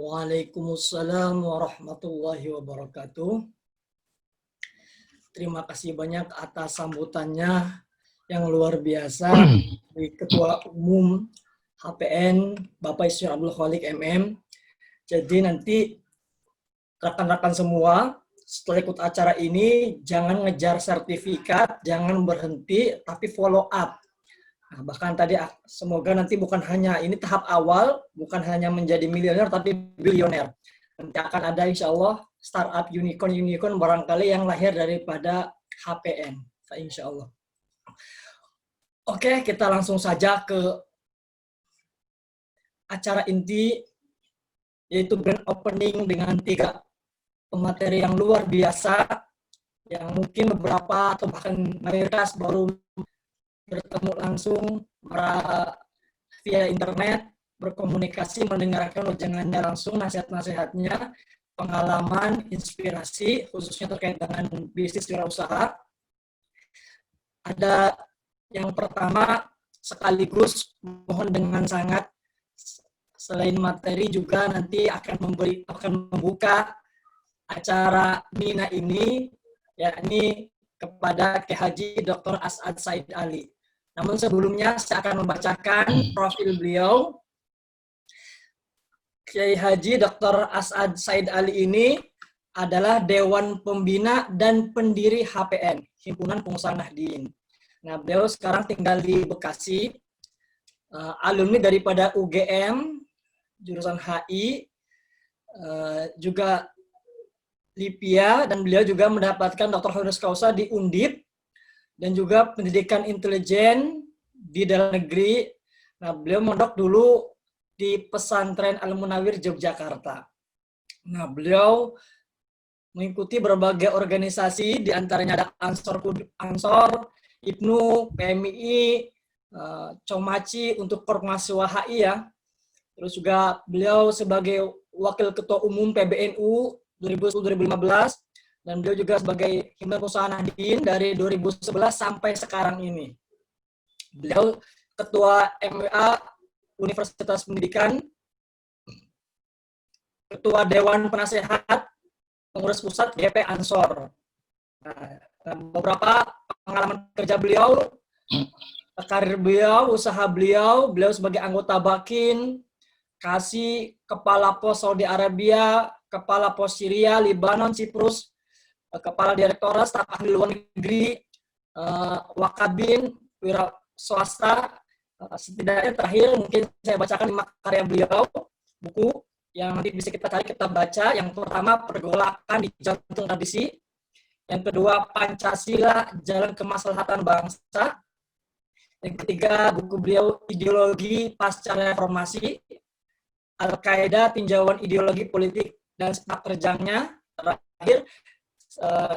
Waalaikumsalam warahmatullahi wabarakatuh. Terima kasih banyak atas sambutannya yang luar biasa dari Ketua Umum HPN Bapak Ismail Abdul Khalik MM. Jadi nanti rekan-rekan semua setelah ikut acara ini jangan ngejar sertifikat, jangan berhenti, tapi follow up. Nah, bahkan tadi semoga nanti bukan hanya ini tahap awal, bukan hanya menjadi milioner tapi bilioner. Nanti akan ada insya Allah startup unicorn barangkali yang lahir daripada HPN, insya Allah. Oke, kita langsung saja ke acara inti, yaitu grand opening dengan 3 pemateri yang luar biasa, yang mungkin beberapa atau bahkan mayoritas baru bertemu langsung via internet, berkomunikasi, mendengarkan wejangannya langsung, nasihat-nasihatnya, pengalaman, inspirasi, khususnya terkait dengan bisnis wirausaha. Ada yang pertama, sekaligus mohon dengan sangat, selain materi juga nanti akan membuka acara Mina ini, yakni kepada Kiai Haji Dr. As'ad Said Ali. Namun sebelumnya saya akan membacakan profil beliau. Kiai Haji Dr. As'ad Said Ali ini adalah Dewan Pembina dan pendiri HPN, Himpunan Pengusaha Nahdien. Nah, beliau sekarang tinggal di Bekasi, alumni daripada UGM, jurusan HI, juga Lipia, dan beliau juga mendapatkan Dr. Honoris Causa di Undip, dan juga pendidikan intelijen di dalam negeri. Nah, beliau mondok dulu di Pesantren Al-Munawir Yogyakarta. Nah, beliau mengikuti berbagai organisasi, diantaranya ada Ansor, IPNU, PMI, Comaci untuk Permahasiswa HI ya. Terus juga beliau sebagai Wakil Ketua Umum PBNU 2010-2015, dan beliau juga sebagai Himpunan Pengusaha Nahdien dari 2011 sampai sekarang ini. Beliau Ketua MWA Universitas Pendidikan, Ketua Dewan Penasehat Pengurus Pusat GP Ansor. Nah, beberapa pengalaman kerja beliau, karir beliau, usaha beliau sebagai anggota Bakin, Kasih, Kepala Pos Saudi Arabia, Kepala Pos Syria, Libanon, Siprus, Kepala Direktorat Staf Ahli Luar Negeri, Wakabin, wira swasta. Setidaknya terakhir mungkin saya bacakan 5 karya beliau, buku yang nanti bisa kita cari, kita baca. Yang pertama, Pergolakan di Jantung Tradisi. Yang kedua, Pancasila, Jalan Kemaslahatan Bangsa. Yang ketiga, buku beliau Ideologi Pasca Reformasi, Al-Qaeda, Tinjauan Ideologi Politik dan Sepak Terjangnya. Terakhir,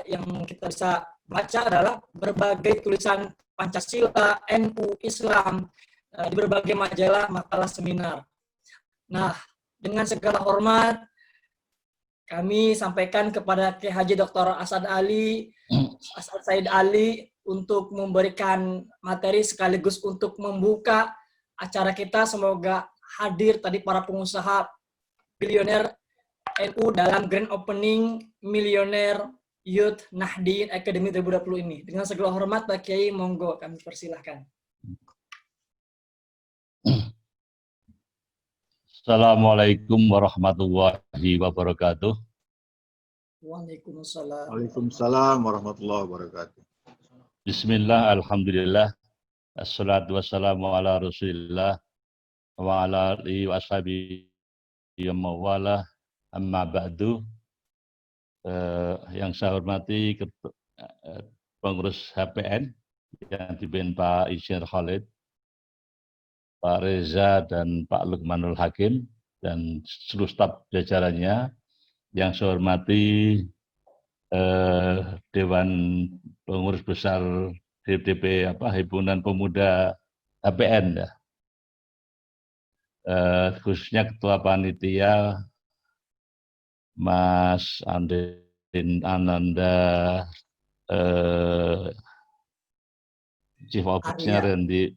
yang kita bisa baca adalah berbagai tulisan Pancasila, NU, Islam, di berbagai majalah, makalah, seminar. Nah, dengan segala hormat, kami sampaikan kepada Kiai Haji Dr. As'ad Said Ali untuk memberikan materi sekaligus untuk membuka acara kita. Semoga hadir tadi para pengusaha bilioner NU dalam grand opening Millionaire Youth Nahdien Academy 2020 ini. Dengan segala hormat, Pak Kiai, monggo kami persilahkan. Assalamualaikum warahmatullahi wabarakatuh. Waalaikumsalam. Waalaikumsalam warahmatullahi wabarakatuh. Bismillah, alhamdulillah, assalatu wassalamu ala rasulillah, wa ala alihi wa ashabihi wa mawala, amma ba'du. Yang saya hormati pengurus HPN yang dipimpin Pak Insinyur Khalid, Pak Reza dan Pak Lukmanul Hakim, dan seluruh staf jajarannya. Yang saya hormati Dewan Pengurus Besar DPP Himpunan Pemuda HPN ya. Khususnya Ketua Panitia Mas Andin Ananda, Chief Officer Randy,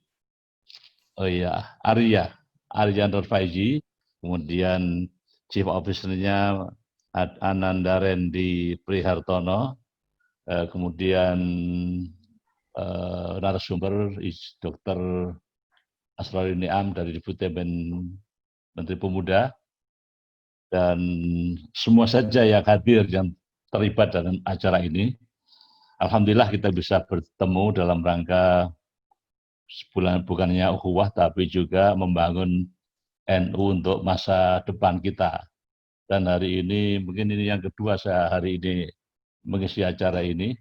Arya Nur Faizi, kemudian Chief Officer-nya Ananda Rendi Prihartono, kemudian narasumber Dr. Asraruni Am dari Deputi Menteri Pemuda, dan semua saja yang hadir yang terlibat dalam acara ini. Alhamdulillah kita bisa bertemu dalam rangka bukan hanya ukhuwah tapi juga membangun NU untuk masa depan kita. Dan hari ini mungkin ini yang kedua saya hari ini mengisi acara ini.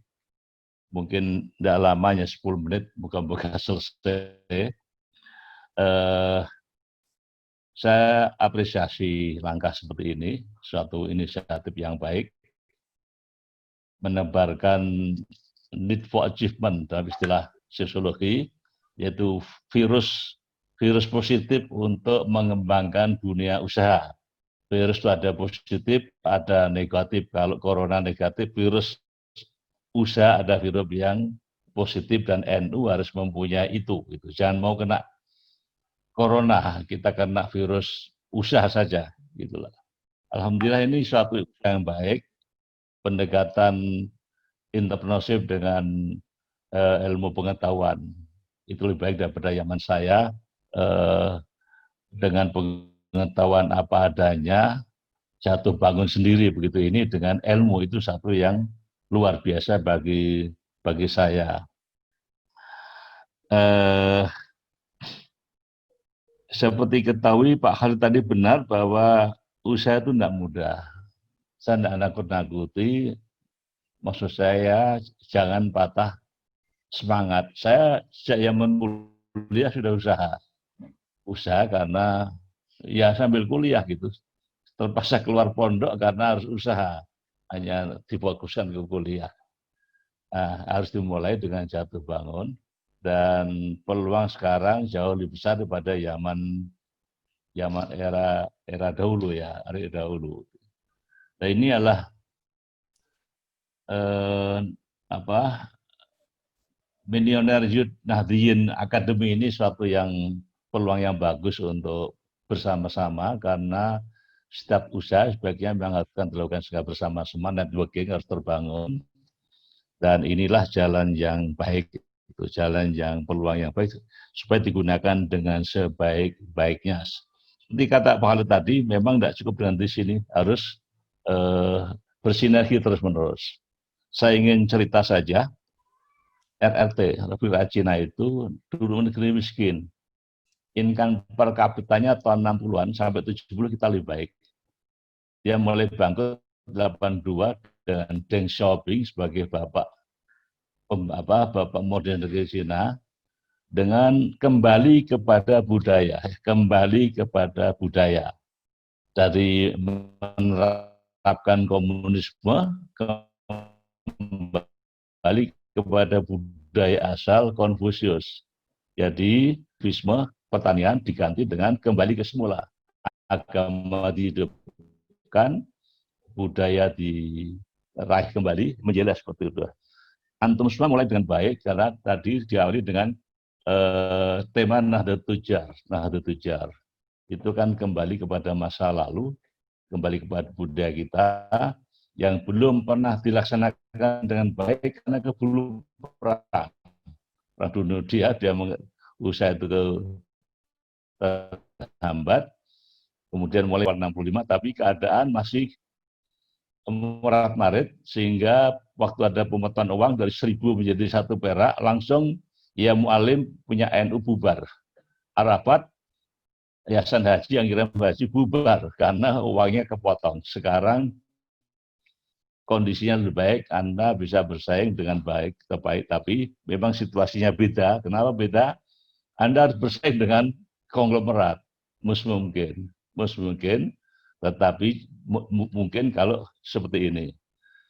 Mungkin tidak lamanya 10 menit, bukan selesai. Saya apresiasi langkah seperti ini, suatu inisiatif yang baik, menebarkan need for achievement dalam istilah sosiologi, yaitu virus positif untuk mengembangkan dunia usaha. Virus itu ada positif, ada negatif. Kalau corona negatif, virus usaha ada virus yang positif, dan NU harus mempunyai itu. Gitu. Jangan mau kena corona, kita kena virus usaha saja. Gitulah. Alhamdulillah ini suatu yang baik, pendekatan entrepreneurship dengan ilmu pengetahuan. Itu lebih baik daripada zaman saya dengan pengetahuan apa adanya, jatuh bangun sendiri begitu. Ini dengan ilmu itu satu yang luar biasa bagi saya. Seperti ketahui Pak Khalid tadi benar bahwa usaha itu tidak mudah. Saya tidak nakut-nakuti, maksud saya jangan patah semangat. Saya sejak zaman kuliah sudah usaha karena ya sambil kuliah gitu. Terpaksa keluar pondok karena harus usaha, hanya difokuskan ke kuliah. Nah, harus dimulai dengan jatuh bangun. Dan peluang sekarang jauh lebih besar daripada zaman era dahulu ya, hari dahulu. Nah, ini adalah Millionaire Youth Nahdliyin Academy ini suatu yang peluang yang bagus untuk bersama-sama, karena setiap usaha sebaiknya memang harus dilakukan secara bersama-sama, networking harus terbangun, dan inilah jalan yang baik. Itu jalan yang peluang yang baik supaya digunakan dengan sebaik-baiknya. Seperti kata Pak Khalid tadi, memang tidak cukup dengan di sini, harus bersinergi terus-menerus. Saya ingin cerita saja, RRT, Republik Cina itu dulu negeri miskin. Income per kapitanya tahun 60-an sampai 70 kita lebih baik. Dia mulai bangkrut 82 dengan Deng Xiaoping sebagai bapak modern negeri Cina, dengan kembali kepada budaya, dari menerapkan komunisme kembali kepada budaya asal Konfusius. Jadi Buddhisme pertanian diganti dengan kembali ke semula, agama dihidupkan, budaya diraih kembali, menjelas seperti itu. Antum semua mulai dengan baik karena tadi diawali dengan tema Nahdlatul Tujar. Itu kan kembali kepada masa lalu, kembali kepada budaya kita yang belum pernah dilaksanakan dengan baik karena keburu perang dunia. Dia usaha itu terhambat, kemudian mulai 65, tapi keadaan masih morat-marit, sehingga waktu ada pemotongan uang dari 1.000 menjadi 1 perak, langsung ya Mu'alim punya NU bubar. Arafat, Yayasan Haji yang kirim haji bubar karena uangnya kepotong. Sekarang kondisinya lebih baik, Anda bisa bersaing dengan baik, tapi memang situasinya beda. Kenapa beda? Anda harus bersaing dengan konglomerat. Mungkin, tetapi mungkin kalau seperti ini.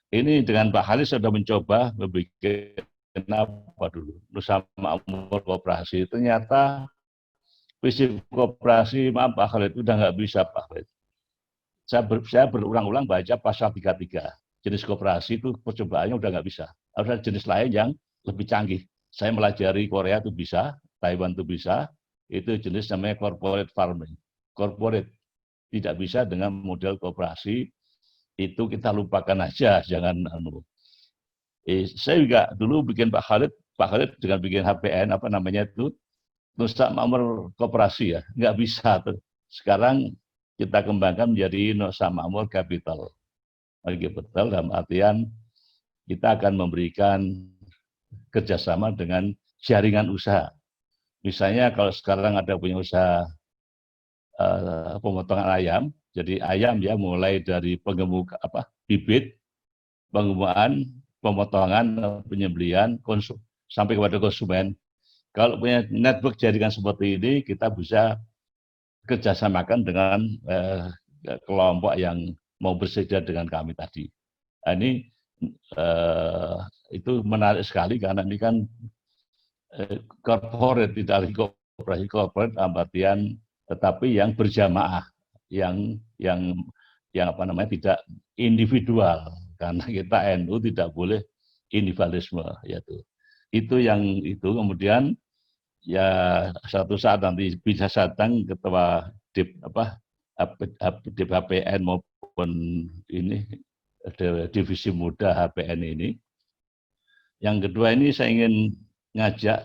Ini dengan Pak Khalid sudah mencoba membuat apa dulu, Nusa Makmur Koperasi. Ternyata visi koperasi, maaf Pak Khalid, udah nggak bisa Pak Khalid. Saya berulang-ulang baca pasal 33. Jenis koperasi itu percobaannya udah nggak bisa. Harus ada jenis lain yang lebih canggih. Saya melajari Korea itu bisa, Taiwan itu bisa. Itu jenis namanya corporate farming. Corporate. tidak bisa dengan model koperasi. Itu kita lupakan aja, jangan saya juga dulu bikin Pak Khalid dengan bikin HPN apa namanya itu Nusa Makmur Koperasi ya, nggak bisa tuh. Sekarang kita kembangkan menjadi Nusa Makmur Capital. Capital dalam artian kita akan memberikan kerjasama dengan jaringan usaha. Misalnya kalau sekarang ada punya usaha pemotongan ayam, jadi ayam ya mulai dari bibit, pengembangan, pemotongan, penyembelihan, sampai kepada konsumen. Kalau punya network jaringan seperti ini, kita bisa kerjasamakan dengan kelompok yang mau bersedia dengan kami tadi. Nah, ini itu menarik sekali karena ini kan corporate, tidak kooperasi corporate artian tetapi yang berjamaah, yang apa namanya tidak individual, karena kita NU tidak boleh individualisme, yaitu itu yang itu. Kemudian ya suatu saat nanti bisa datang ketua HPN maupun ini divisi muda HPN ini. Yang kedua ini saya ingin ngajak,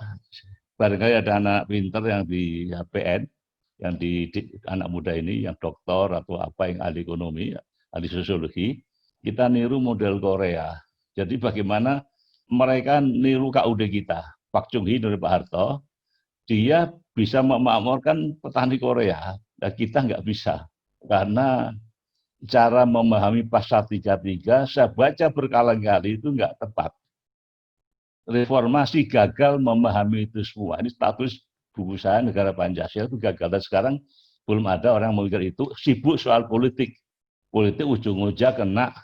barangkali ada anak pinter yang di HPN, yang di anak muda ini, yang doktor atau apa, yang ahli ekonomi, ahli sosiologi, kita niru model Korea. Jadi bagaimana mereka niru KUD kita, Pak Chung Hee dari Pak Harto, dia bisa memakmurkan petani Korea, dan kita nggak bisa. Karena cara memahami pasal 33, saya baca berkali-kali itu nggak tepat. Reformasi gagal memahami itu semua. Ini status buku saya, Negara Pancasila itu gagal. Dan sekarang belum ada orang memikir itu, sibuk soal politik. Politik ujung-ujung kena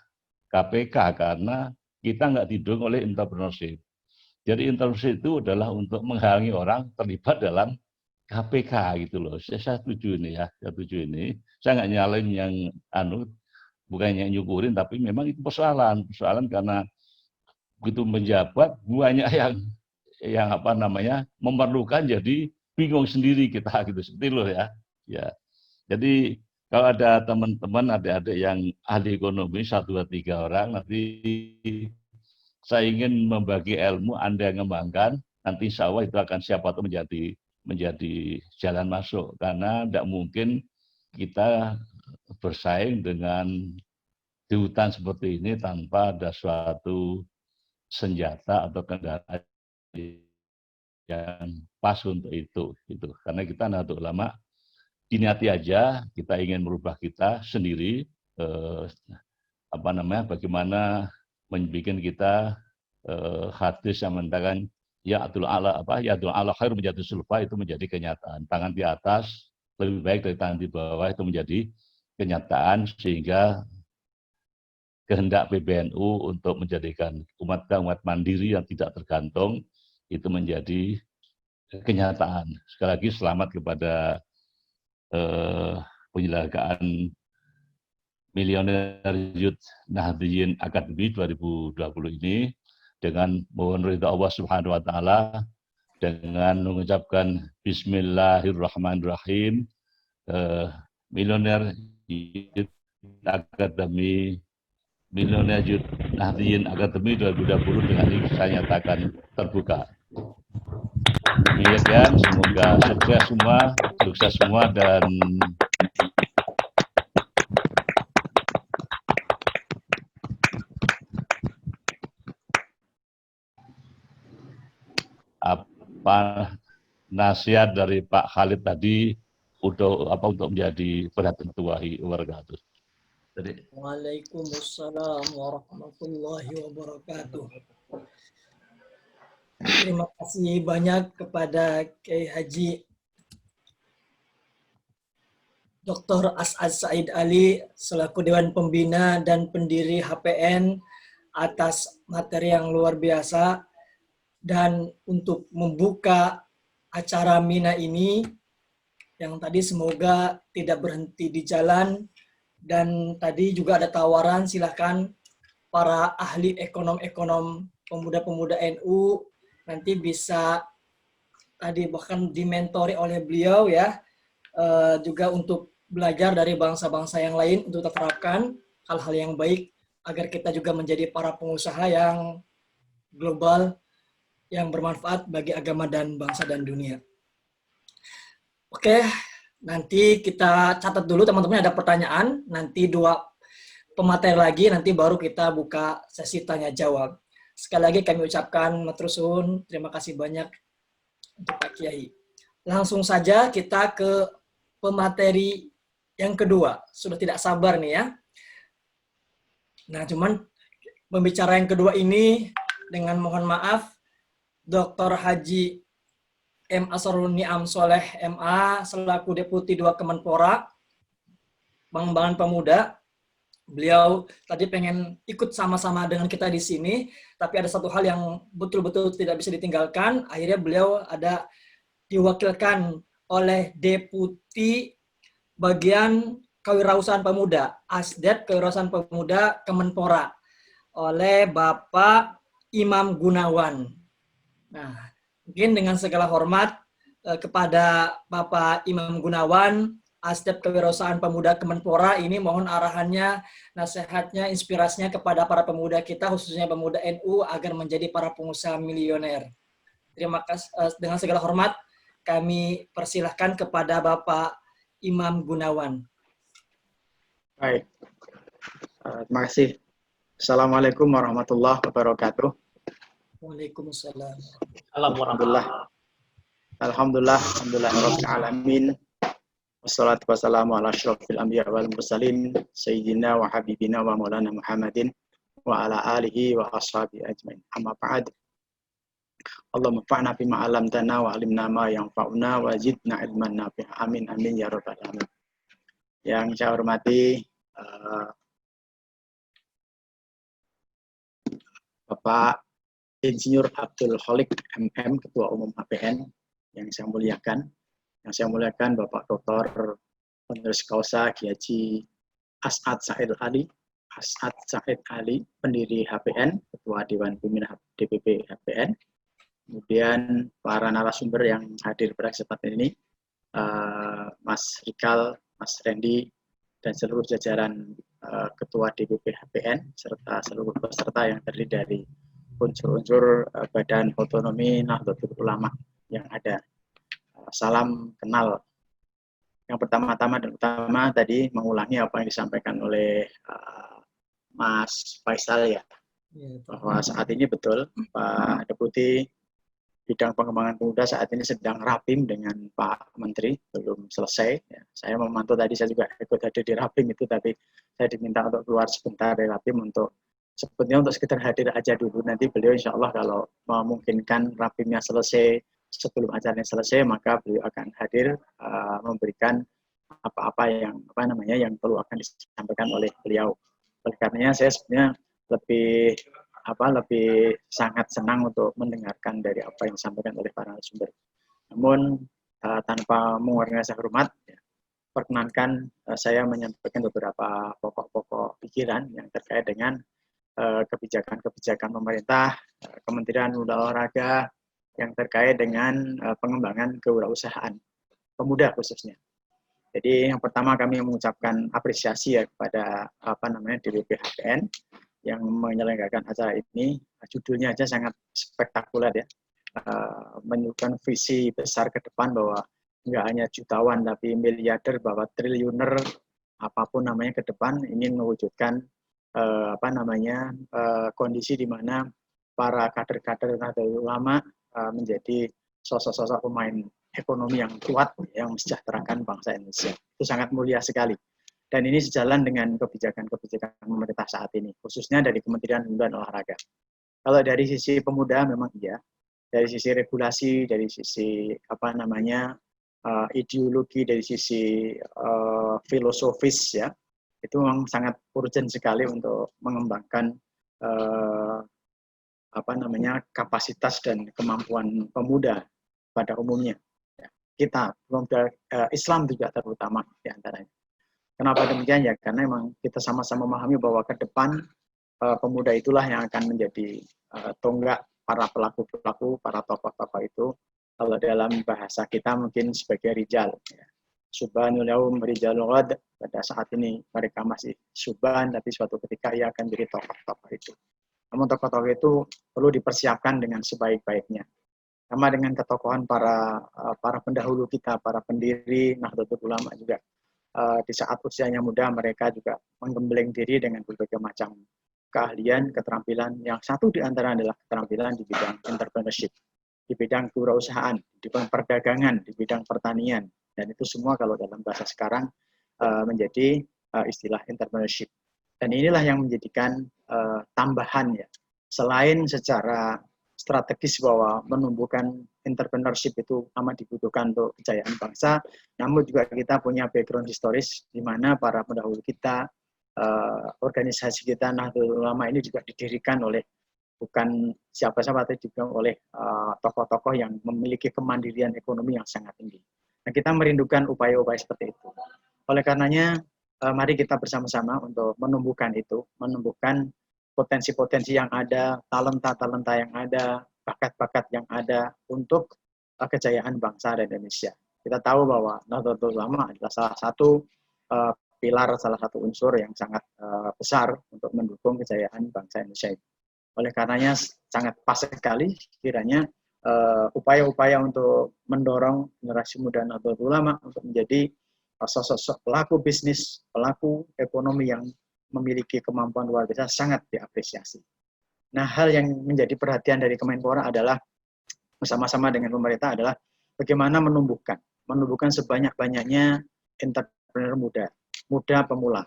KPK karena kita nggak didukung oleh entrepreneurship. Jadi entrepreneurship itu adalah untuk menghalangi orang terlibat dalam KPK gitu loh. Saya setuju ini ya, saya setuju ini. Saya nggak nyalain yang bukannya nyukurin, tapi memang itu persoalan karena begitu menjabat banyak yang apa namanya memerlukan, jadi bingung sendiri kita gitu, seperti loh ya. Ya. Jadi kalau ada teman-teman adik-adik yang ahli ekonomi 1, 2, 3 orang, nanti saya ingin membagi ilmu, Anda yang mengembangkan, nanti insya Allah itu akan siapa tahu menjadi jalan masuk, karena tidak mungkin kita bersaing dengan di hutan seperti ini tanpa ada suatu senjata atau kendaraan yang pas untuk itu. Karena kita Nahdlatul Ulama diniati aja, kita ingin merubah kita sendiri, bagaimana membuat kita hadis yang mengatakan ya Abdul Allah khair menjadi sulfa, itu menjadi kenyataan. Tangan di atas lebih baik dari tangan di bawah, itu menjadi kenyataan, sehingga kehendak PBNU untuk menjadikan umat mandiri yang tidak tergantung itu menjadi kenyataan. Sekali lagi selamat kepada penyelenggaraan Millionaire Youth Nahdliyin Academy 2020 ini, dengan mohon ridha Allah Subhanahu wa taala, dengan mengucapkan bismillahirrahmanirrahim, Millionaire Youth Academy Millionaire Youth Nahdliyin Academy 2020 dengan ini saya nyatakan terbuka. Demikian, semoga sukses semua dan apa nasihat dari Pak Khalid tadi untuk menjadi perhatian tuahi wabarakatuh. Waalaikumsalam warahmatullahi wabarakatuh. Terima kasih banyak kepada Kiai Haji Dr. As'ad Said Ali selaku Dewan Pembina dan pendiri HPN atas materi yang luar biasa, dan untuk membuka acara Mina ini yang tadi semoga tidak berhenti di jalan. Dan tadi juga ada tawaran, silakan para ahli ekonom-ekonom pemuda-pemuda NU nanti bisa tadi bahkan dimentori oleh beliau ya, juga untuk belajar dari bangsa-bangsa yang lain untuk terapkan hal-hal yang baik agar kita juga menjadi para pengusaha yang global yang bermanfaat bagi agama dan bangsa dan dunia. Oke, nanti kita catat dulu teman-teman, ada pertanyaan, nanti 2 pemateri lagi, nanti baru kita buka sesi tanya jawab. Sekali lagi kami ucapkan matur suwun, terima kasih banyak untuk Pak Kiai. Langsung saja kita ke pemateri yang kedua. Sudah tidak sabar nih ya. Nah, cuman pembicara yang kedua ini dengan mohon maaf Dr. Haji M. Asrorun Niam Soleh MA selaku Deputi 2 Kemenpora Pengembangan Pemuda. Beliau tadi pengen ikut sama-sama dengan kita di sini, tapi ada satu hal yang betul-betul tidak bisa ditinggalkan. Akhirnya beliau ada diwakilkan oleh Deputi Bagian Kewirausahaan Pemuda, Asdet Kewirausahaan Pemuda Kemenpora, oleh Bapak Imam Gunawan. Nah, mungkin dengan segala hormat kepada Bapak Imam Gunawan, Asdep Kewirausahaan Pemuda Kemenpora, ini mohon arahannya, nasihatnya, inspirasinya kepada para pemuda kita, khususnya pemuda NU, agar menjadi para pengusaha milioner. Terima kasih. Dengan segala hormat, kami persilahkan kepada Bapak Imam Gunawan. Baik, terima kasih. Assalamualaikum warahmatullahi wabarakatuh. Waalaikumsalam. Alhamdulillah, rabbil alamin. Wassalatu wassalamu ala asyrafil anbiya wal mursalin sayyidina wa habibina wa maulana Muhammadin wa ala alihi wa ashabihi ajmain. Amma ba'd. Allahumma fa'na bima 'allamtana wa 'allimna ma yanfa'una wa zidna ilman nafi'a. Amin amin ya rabbal alamin. Yang saya hormati Bapak Insinyur Abdul Khalik MM, Ketua Umum HPN, yang saya muliakan. Yang saya muliakan Bapak Dr. Honoris Causa Kiai Haji As'ad Said Ali, pendiri HPN, Ketua Dewan Pembina DPP HPN. Kemudian para narasumber yang hadir pada kesempatan ini, Mas Rikal, Mas Randy, dan seluruh jajaran Ketua DPP HPN, serta seluruh peserta yang terdiri dari unsur-unsur Badan Otonomi Nahdlatul Ulama yang ada. Salam kenal. Yang pertama-tama dan utama tadi mengulangi apa yang disampaikan oleh Mas Faisal ya, bahwa saat ini betul Pak Deputi Bidang Pengembangan Pemuda saat ini sedang rapim dengan Pak Menteri, belum selesai. Ya. Saya memantau tadi, saya juga ikut hadir di rapim itu, tapi saya diminta untuk keluar sebentar dari rapim sebetulnya untuk sekedar hadir aja dulu. Nanti beliau insya Allah kalau memungkinkan rapimnya selesai, sebelum acaranya selesai, maka beliau akan hadir memberikan apa-apa yang perlu akan disampaikan oleh beliau. Oleh karenanya saya sebenarnya lebih sangat senang untuk mendengarkan dari apa yang disampaikan oleh para narasumber. Namun tanpa mengurangi rasa hormat, ya, perkenankan saya menyampaikan beberapa pokok-pokok pikiran yang terkait dengan kebijakan-kebijakan pemerintah, Kementerian Pemuda Olahraga yang terkait dengan pengembangan kewirausahaan pemuda khususnya. Jadi yang pertama kami mengucapkan apresiasi ya kepada DPP HPN yang menyelenggarakan acara ini. Judulnya aja sangat spektakuler ya, menunjukkan visi besar ke depan bahwa nggak hanya jutawan tapi miliarder, bahwa triliuner apapun namanya ke depan ingin mewujudkan kondisi di mana para kader-kader Nahdlatul Ulama menjadi sosok-sosok pemain ekonomi yang kuat yang mensejahterakan bangsa Indonesia. Itu sangat mulia sekali. Dan ini sejalan dengan kebijakan-kebijakan pemerintah saat ini, khususnya dari Kementerian Pemuda dan Olahraga. Kalau dari sisi pemuda memang iya, dari sisi regulasi, dari sisi ideologi, dari sisi filosofis ya, itu memang sangat urgent sekali untuk mengembangkan kapasitas dan kemampuan pemuda pada umumnya. Ya, kita pemuda Islam juga terutama di antaranya. Kenapa demikian ya? Karena memang kita sama-sama memahami bahwa ke depan pemuda itulah yang akan menjadi tonggak para pelaku-pelaku, para tokoh-tokoh itu. Kalau dalam bahasa kita mungkin sebagai rijal. Ya. Subhanul yaum rijalul ghad. Pada saat ini mereka masih subhan, tapi suatu ketika ia akan jadi tokoh-tokoh itu. Namun tokoh-tokoh itu perlu dipersiapkan dengan sebaik-baiknya. Sama dengan ketokohan para pendahulu kita, para pendiri Nahdlatul Ulama juga. Di saat usianya muda, mereka juga menggembleng diri dengan berbagai macam keahlian, keterampilan. Yang satu di antara adalah keterampilan di bidang entrepreneurship, di bidang kewirausahaan, di bidang perdagangan, di bidang pertanian. Dan itu semua kalau dalam bahasa sekarang menjadi istilah entrepreneurship. Dan inilah yang menjadikan tambahan ya. Selain secara strategis bahwa menumbuhkan entrepreneurship itu amat dibutuhkan untuk kejayaan bangsa, namun juga kita punya background historis di mana para pendahulu kita, organisasi kita Nahdlatul Ulama ini juga didirikan oleh bukan siapa-siapa, tapi juga oleh tokoh-tokoh yang memiliki kemandirian ekonomi yang sangat tinggi. Nah, kita merindukan upaya-upaya seperti itu. Oleh karenanya, mari kita bersama-sama untuk menumbuhkan itu, menumbuhkan potensi-potensi yang ada, talenta-talenta yang ada, bakat-bakat yang ada untuk kejayaan bangsa dan Indonesia. Kita tahu bahwa Nahdlatul Ulama adalah salah satu pilar, salah satu unsur yang sangat besar untuk mendukung kejayaan bangsa Indonesia. Oleh karenanya sangat pas sekali kiranya upaya-upaya untuk mendorong generasi muda Nahdlatul Ulama untuk menjadi sosok pelaku bisnis, pelaku ekonomi yang memiliki kemampuan luar biasa sangat diapresiasi. Nah, hal yang menjadi perhatian dari Kemenpora adalah bersama-sama dengan pemerintah adalah bagaimana menumbuhkan sebanyak-banyaknya entrepreneur muda pemula,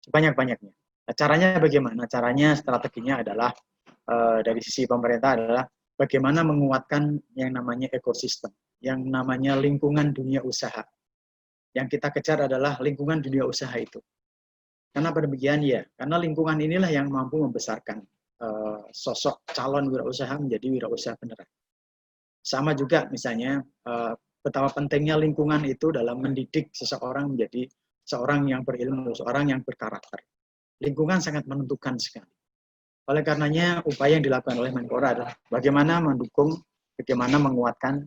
sebanyak-banyaknya. Nah, caranya bagaimana? Caranya, strateginya adalah dari sisi pemerintah adalah bagaimana menguatkan yang namanya ekosistem, yang namanya lingkungan dunia usaha. Yang kita kejar adalah lingkungan dunia usaha itu. Kenapa demikian? Ya, karena lingkungan inilah yang mampu membesarkan sosok calon wirausaha menjadi wirausaha beneran. Sama juga misalnya betapa pentingnya lingkungan itu dalam mendidik seseorang menjadi seorang yang berilmu, seorang yang berkarakter. Lingkungan sangat menentukan sekali. Oleh karenanya, upaya yang dilakukan oleh Menpora adalah bagaimana mendukung, bagaimana menguatkan,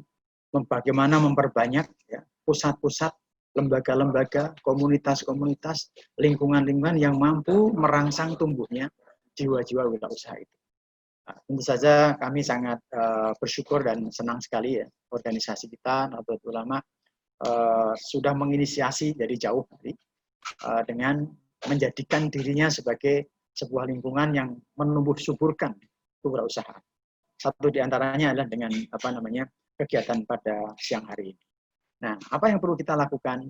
bagaimana memperbanyak ya, pusat-pusat, lembaga-lembaga, komunitas-komunitas, lingkungan-lingkungan yang mampu merangsang tumbuhnya jiwa-jiwa wirausaha itu. Nah, tentu saja kami sangat bersyukur dan senang sekali ya, organisasi kita Nahdlatul Ulama sudah menginisiasi dari jauh hari dengan menjadikan dirinya sebagai sebuah lingkungan yang menumbuh suburkan kewirausahaan. Satu di antaranya adalah dengan kegiatan pada siang hari ini. Nah, apa yang perlu kita lakukan?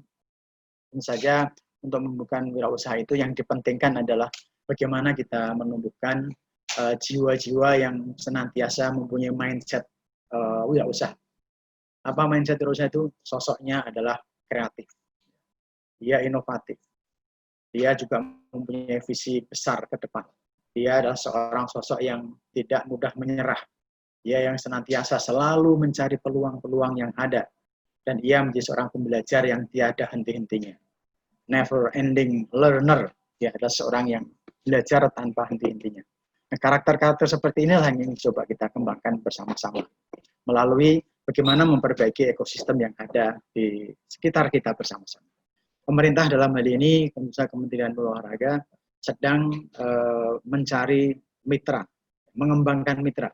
Tentu saja untuk menumbuhkan wirausaha itu yang dipentingkan adalah bagaimana kita menumbuhkan jiwa-jiwa yang senantiasa mempunyai mindset wirausaha. Apa mindset wirausaha itu? Sosoknya adalah kreatif, dia inovatif, dia juga mempunyai visi besar ke depan. Dia adalah seorang sosok yang tidak mudah menyerah. Dia yang senantiasa selalu mencari peluang-peluang yang ada. Dan ia menjadi seorang pembelajar yang tiada henti-hentinya. Never ending learner. Dia adalah seorang yang belajar tanpa henti-hentinya. Nah, karakter-karakter seperti inilah yang coba kita kembangkan bersama-sama. Melalui bagaimana memperbaiki ekosistem yang ada di sekitar kita bersama-sama. Pemerintah dalam hal ini, Kementerian Olahraga, sedang mencari mitra, mengembangkan mitra.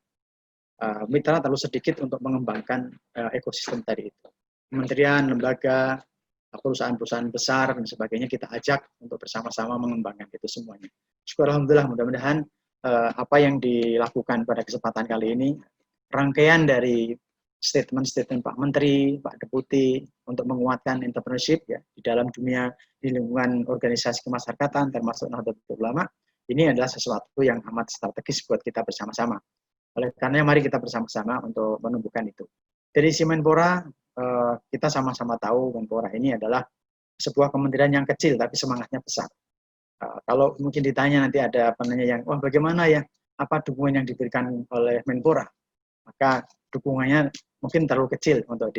Mitra terlalu sedikit untuk mengembangkan ekosistem tadi itu. Kementerian, lembaga, perusahaan-perusahaan besar dan sebagainya kita ajak untuk bersama-sama mengembangkan itu semuanya. Syukur alhamdulillah, mudah-mudahan apa yang dilakukan pada kesempatan kali ini rangkaian dari statement-statement Pak Menteri, Pak Deputi untuk menguatkan entrepreneurship ya di dalam dunia di lingkungan organisasi kemasyarakatan termasuk Nahdlatul Ulama ini adalah sesuatu yang amat strategis buat kita bersama-sama. Oleh karena mari kita bersama-sama untuk menumbuhkan itu. Dari Menpora kita sama-sama tahu Menpora ini adalah sebuah kementerian yang kecil tapi semangatnya besar. Kalau mungkin ditanya nanti ada penanya yang wah bagaimana ya apa dukungan yang diberikan oleh Menpora, maka dukungannya mungkin terlalu kecil untuk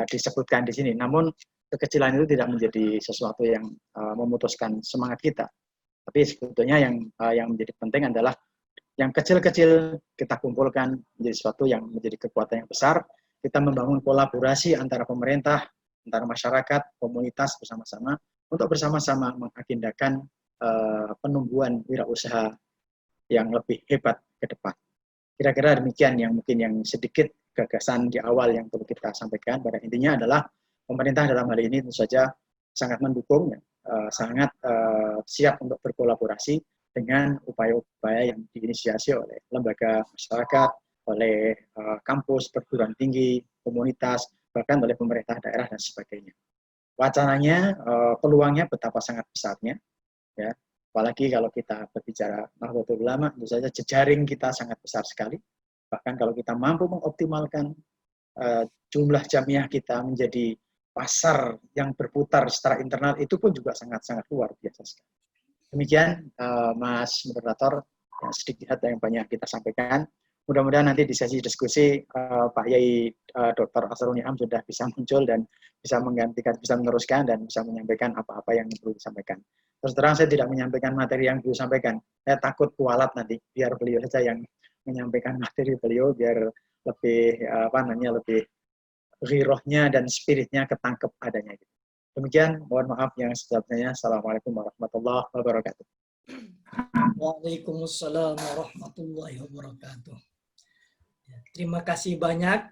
disebutkan di sini. Namun kekecilan itu tidak menjadi sesuatu yang memutuskan semangat kita. Tapi sebetulnya yang menjadi penting adalah yang kecil-kecil kita kumpulkan menjadi sesuatu yang menjadi kekuatan yang besar. kita membangun kolaborasi antara pemerintah, antara masyarakat, komunitas bersama-sama untuk bersama-sama mengagendakan penumbuhan wirausaha yang lebih hebat ke depan. Kira-kira demikian yang mungkin yang sedikit gagasan di awal yang perlu kita sampaikan. Pada intinya adalah pemerintah dalam hal ini tentu saja sangat mendukung, sangat siap untuk berkolaborasi dengan upaya-upaya yang diinisiasi oleh lembaga masyarakat, oleh kampus, perguruan tinggi, komunitas, bahkan oleh pemerintah daerah dan sebagainya. Wacananya, peluangnya betapa sangat besarnya, ya. Apalagi kalau kita berbicara Nahdlatul Ulama, tentu saja jejaring kita sangat besar sekali. Bahkan kalau kita mampu mengoptimalkan jumlah jamiah kita menjadi pasar yang berputar secara internal, itu pun juga sangat-sangat luar biasa sekali. Demikian Mas Moderator, yang sedikit yang banyak kita sampaikan. Mudah-mudahan nanti di sesi diskusi Pak Yai Dr. Asrul Ni'am sudah bisa muncul dan bisa menggantikan, bisa meneruskan dan bisa menyampaikan apa-apa yang perlu disampaikan. Terus terang saya tidak menyampaikan materi yang perlu disampaikan. Saya takut kualat nanti, biar beliau saja yang menyampaikan materi beliau biar lebih lebih ghirohnya dan spiritnya ketangkep adanya. Demikian, mohon maaf yang sebetulnya. Assalamualaikum warahmatullahi wabarakatuh. Waalaikumsalam warahmatullahi wabarakatuh. Terima kasih banyak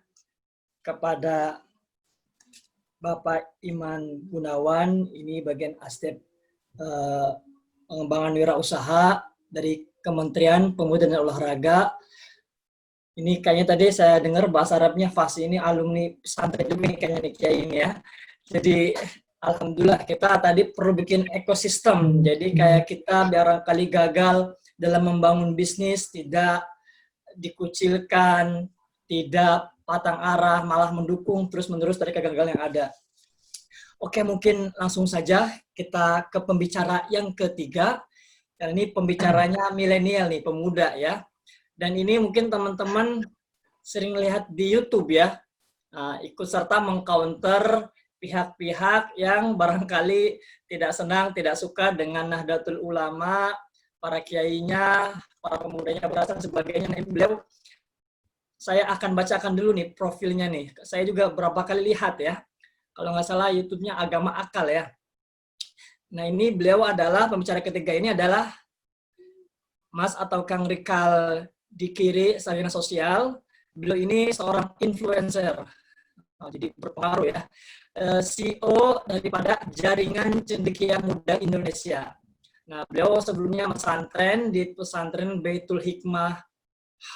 kepada Bapak Iman Gunawan, ini bagian aspek pengembangan wirausaha dari Kementerian Pemuda dan Olahraga. Ini kayaknya tadi saya dengar bahasa Arabnya Fas, ini alumni pesantren juga nih kayaknya nih Kiai ini ya. Jadi alhamdulillah kita tadi perlu bikin ekosistem. Jadi kayak kita barangkali gagal dalam membangun bisnis, tidak dikucilkan, tidak patang arah, malah mendukung terus-menerus dari kegagalan yang ada. Oke, mungkin langsung saja kita ke pembicara yang ketiga. Dan ini pembicaranya milenial nih, pemuda ya. Dan ini mungkin teman-teman sering lihat di YouTube ya. Nah, ikut serta mengcounter pihak-pihak yang barangkali tidak senang, tidak suka dengan Nahdlatul Ulama, para kiainya, para pemudanya berasal sebagainya. Nah, beliau, saya akan bacakan dulu nih profilnya nih. Saya juga berapa kali lihat ya. Kalau nggak salah YouTube-nya Agama Akal ya. Nah, ini beliau adalah, pembicara ketiga ini adalah Mas atau Kang Rikal Dikiri, Sarjana Sosial. Beliau ini seorang influencer. Nah, jadi berpengaruh ya. CEO daripada Jaringan Cendekia Muda Indonesia. Nah, beliau sebelumnya pesantren di pesantren Baitul Hikmah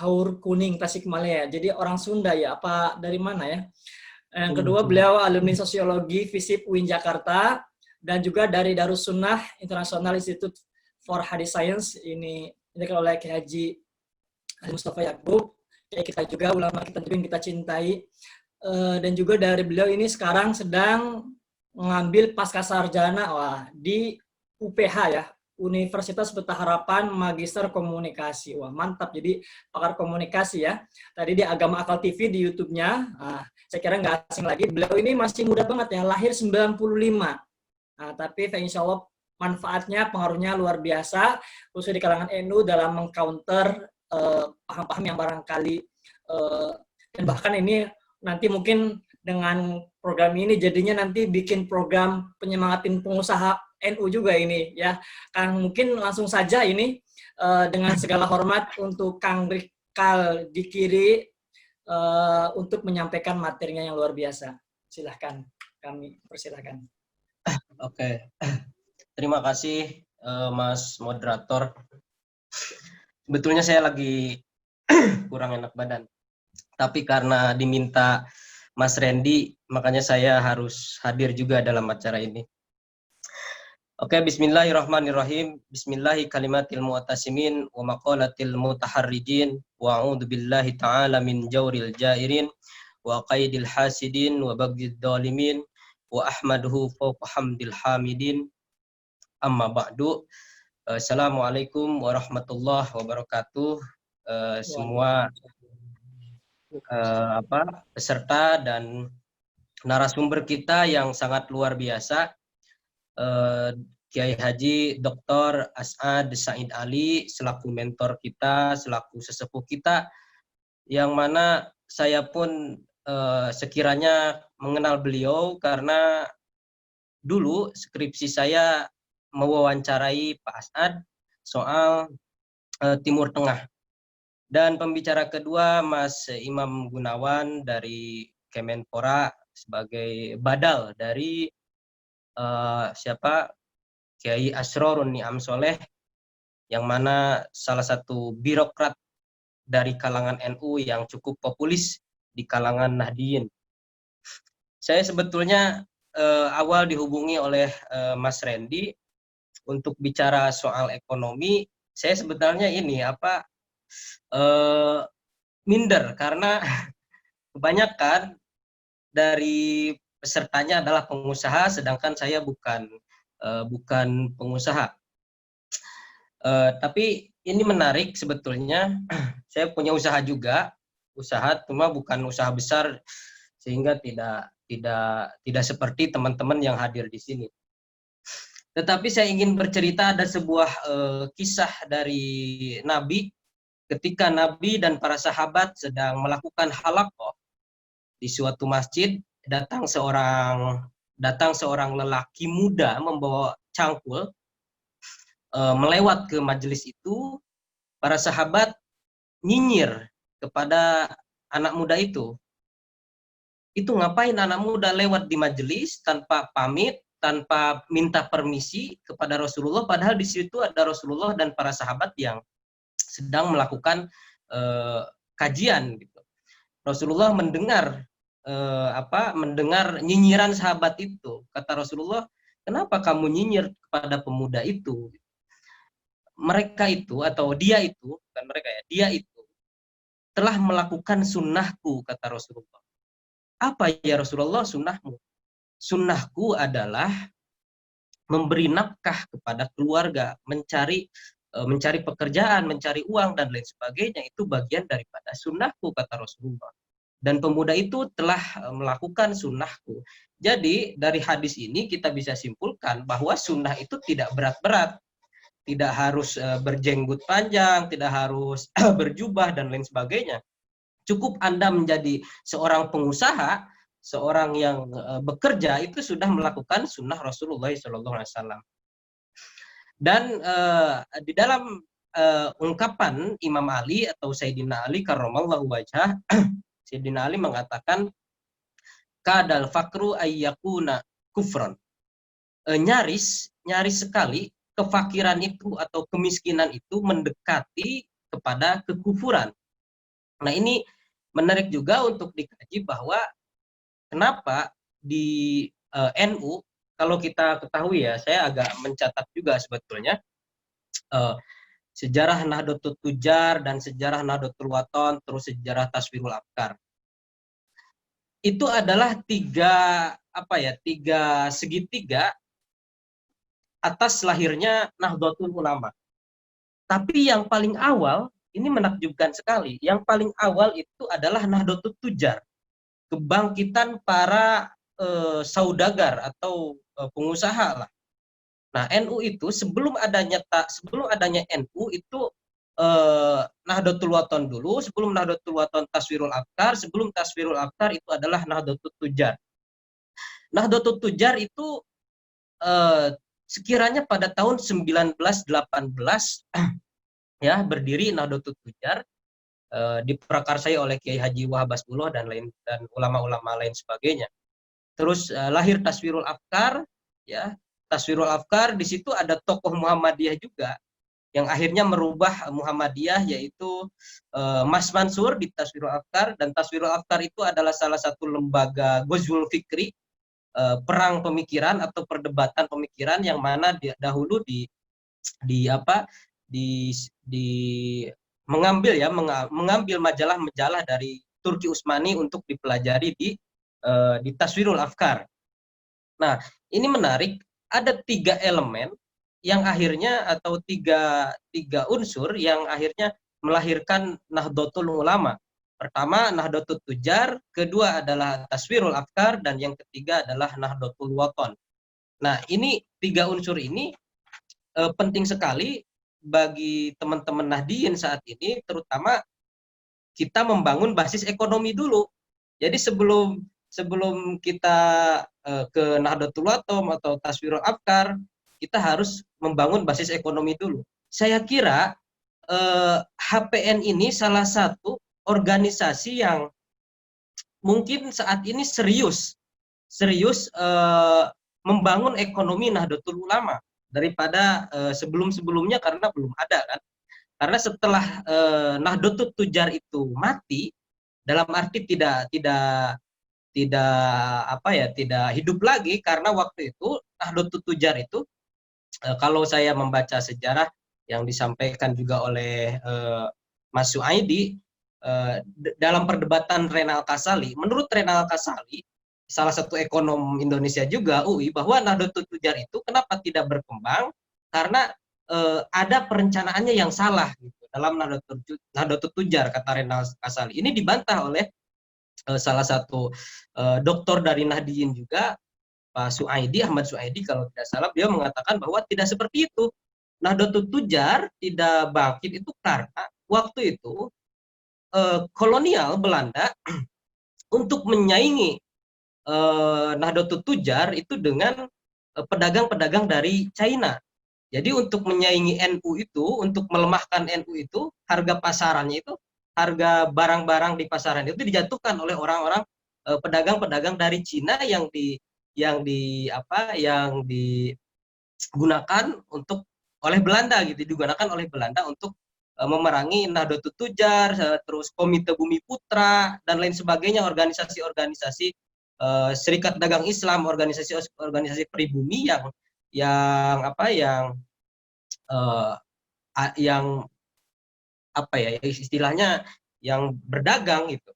Haur Kuning Tasikmalaya. Jadi orang Sunda ya, apa dari mana ya? Yang kedua, beliau alumni Sosiologi FISIP UIN Jakarta dan juga dari Darus Sunnah International Institute for Hadith Science. Ini oleh Kiai Haji Mustafa Yakub. Kayak kita juga, ulama kita juga yang kita cintai. Dan juga dari beliau ini sekarang sedang mengambil pasca sarjana di UPH ya, Universitas Pelita Harapan Magister Komunikasi. Wah, mantap, jadi pakar komunikasi ya. Tadi di Agama Akal TV di YouTube-nya, saya kira nggak asing lagi. Beliau ini masih muda banget ya, lahir 95. Tapi insya Allah manfaatnya, pengaruhnya luar biasa, khususnya di kalangan NU dalam mengcounter paham-paham yang barangkali, dan bahkan ini nanti mungkin dengan program ini jadinya nanti bikin program penyemangatin pengusaha NU juga ini ya. Kang, mungkin langsung saja ini dengan segala hormat untuk Kang Rikal Dikiri untuk menyampaikan materinya yang luar biasa. Silahkan, kami persilahkan. Oke, terima kasih Mas Moderator. Sebetulnya saya lagi kurang enak badan, tapi karena diminta Mas Randy, makanya saya harus hadir juga dalam acara ini. Oke, bismillahirrahmanirrahim. Bismillahi kalimatil mu'tasimin wa maqalatil mutaharrijin wa a'udzu billahi ta'ala min jawril jairin wa qaidil hasidin wa baghdid dhalimin wa ahmaduhu fawqa hamdil hamidin. Amma ba'du. Assalamualaikum warahmatullahi wabarakatuh. Semua peserta dan narasumber kita yang sangat luar biasa. Kiai Haji Dr. As'ad Said Ali selaku mentor kita, selaku sesepuh kita, yang mana saya pun sekiranya mengenal beliau karena dulu skripsi saya mewawancarai Pak As'ad soal Timur Tengah. Dan pembicara kedua Mas Imam Gunawan dari Kemenpora sebagai badal dari Kiai Asrorun Ni'am Soleh, yang mana salah satu birokrat dari kalangan NU yang cukup populis di kalangan Nahdliyin. Saya sebetulnya awal dihubungi oleh Mas Randy untuk bicara soal ekonomi. Saya sebenarnya minder karena kebanyakan dari pesertanya adalah pengusaha, sedangkan saya bukan pengusaha. Tapi ini menarik sebetulnya. Saya punya usaha juga, cuma bukan usaha besar, sehingga tidak seperti teman-teman yang hadir di sini. Tetapi saya ingin bercerita, ada sebuah kisah dari Nabi ketika Nabi dan para sahabat sedang melakukan halaqah di suatu masjid. Datang seorang lelaki muda membawa cangkul, melewat ke majelis itu. Para sahabat nyinyir kepada anak muda itu. Itu ngapain anak muda lewat di majelis tanpa pamit, tanpa minta permisi kepada Rasulullah, padahal di situ ada Rasulullah dan para sahabat yang sedang melakukan kajian gitu. Rasulullah mendengar nyinyiran sahabat itu. Kata Rasulullah, "Kenapa kamu nyinyir kepada pemuda itu?" Mereka itu, atau dia itu, bukan mereka ya, dia itu telah melakukan sunnahku, kata Rasulullah. Apa ya Rasulullah sunnahmu? Sunnahku adalah memberi nafkah kepada keluarga, mencari pekerjaan, mencari uang, dan lain sebagainya. Itu bagian daripada sunnahku, kata Rasulullah. Dan pemuda itu telah melakukan sunnahku. Jadi dari hadis ini kita bisa simpulkan bahwa sunnah itu tidak berat-berat. Tidak harus berjenggot panjang, tidak harus berjubah, dan lain sebagainya. Cukup Anda menjadi seorang pengusaha, seorang yang bekerja, itu sudah melakukan sunnah Rasulullah SAW. Dan di dalam ungkapan Imam Ali atau Sayyidina Ali karramallahu wajhah, Sayyidina Ali mengatakan, kadal fakru ayyakuna kufron. Nyaris sekali kefakiran itu atau kemiskinan itu mendekati kepada kekufuran. Nah, ini menarik juga untuk dikaji bahwa kenapa di NU, kalau kita ketahui ya, saya agak mencatat juga sebetulnya sejarah Nahdlatul Tujar dan sejarah Nahdlatul Wathon, terus sejarah Taswirul Afkar. Itu adalah tiga segitiga atas lahirnya Nahdlatul Ulama. Tapi yang paling awal, ini menakjubkan sekali, yang paling awal itu adalah Nahdlatul Tujar, kebangkitan para saudagar atau pengusaha lah. Nah, NU itu sebelum adanya NU itu Nahdlatul Wathon dulu, sebelum Nahdlatul Wathon Taswirul Afkar, sebelum Taswirul Afkar itu adalah Nahdlatul Tujar. Nahdlatul Tujar itu sekiranya pada tahun 1918 ya berdiri Nahdlatul Tujar, diprakarsai oleh Kiai Haji Wahab Basbullah dan ulama-ulama lain sebagainya. Terus lahir Taswirul Afkar, ya. Taswirul Afkar, di situ ada tokoh Muhammadiyah juga yang akhirnya merubah Muhammadiyah, yaitu Mas Mansur di Taswirul Afkar. Dan Taswirul Afkar itu adalah salah satu lembaga Ghazwul Fikri, perang pemikiran atau perdebatan pemikiran, yang mana dahulu mengambil majalah-majalah dari Turki Utsmani untuk dipelajari di Taswirul Afkar. Nah, ini menarik, ada tiga elemen yang akhirnya, atau tiga unsur yang akhirnya melahirkan Nahdlatul Ulama. Pertama Nahdlatul Tujar, kedua adalah Taswirul Afkar, dan yang ketiga adalah Nahdlatul Wathon. Nah, ini tiga unsur ini penting sekali bagi teman-teman Nahdliyin saat ini, terutama kita membangun basis ekonomi dulu. Jadi sebelum kita ke Nahdlatul Ulama atau Taswirul Afkar, kita harus membangun basis ekonomi dulu. Saya kira HPN ini salah satu organisasi yang mungkin saat ini serius membangun ekonomi Nahdlatul Ulama daripada sebelum-sebelumnya, karena belum ada kan. Karena setelah Nahdlatul Tujar itu mati, dalam arti tidak hidup lagi, karena waktu itu Nahdlatul Tujar itu kalau saya membaca sejarah yang disampaikan juga oleh Mas Suaidi dalam perdebatan Renal Kasali, menurut Renal Kasali, salah satu ekonom Indonesia juga UI, bahwa Nahdlatul Tujar itu kenapa tidak berkembang, karena ada perencanaannya yang salah gitu dalam Nahdlatul Tujar, kata Renal Kasali. Ini dibantah oleh salah satu doktor dari Nahdliyin juga, Pak Suaidi, Ahmad Suaidi kalau tidak salah, beliau mengatakan bahwa tidak seperti itu. Nahdlatul Tujar tidak bangkit itu karena waktu itu kolonial Belanda untuk menyaingi Nahdlatul Tujar itu dengan pedagang-pedagang dari China. Jadi untuk menyaingi NU itu, untuk melemahkan NU itu, harga pasarannya itu, harga barang-barang di pasaran itu dijatuhkan oleh orang-orang pedagang-pedagang dari Cina yang digunakan untuk oleh Belanda gitu, digunakan oleh Belanda untuk memerangi Nahdlatul Tujar, terus Komite Bumi Putra dan lain sebagainya, organisasi-organisasi Serikat Dagang Islam, organisasi pribumi istilahnya yang berdagang gitu,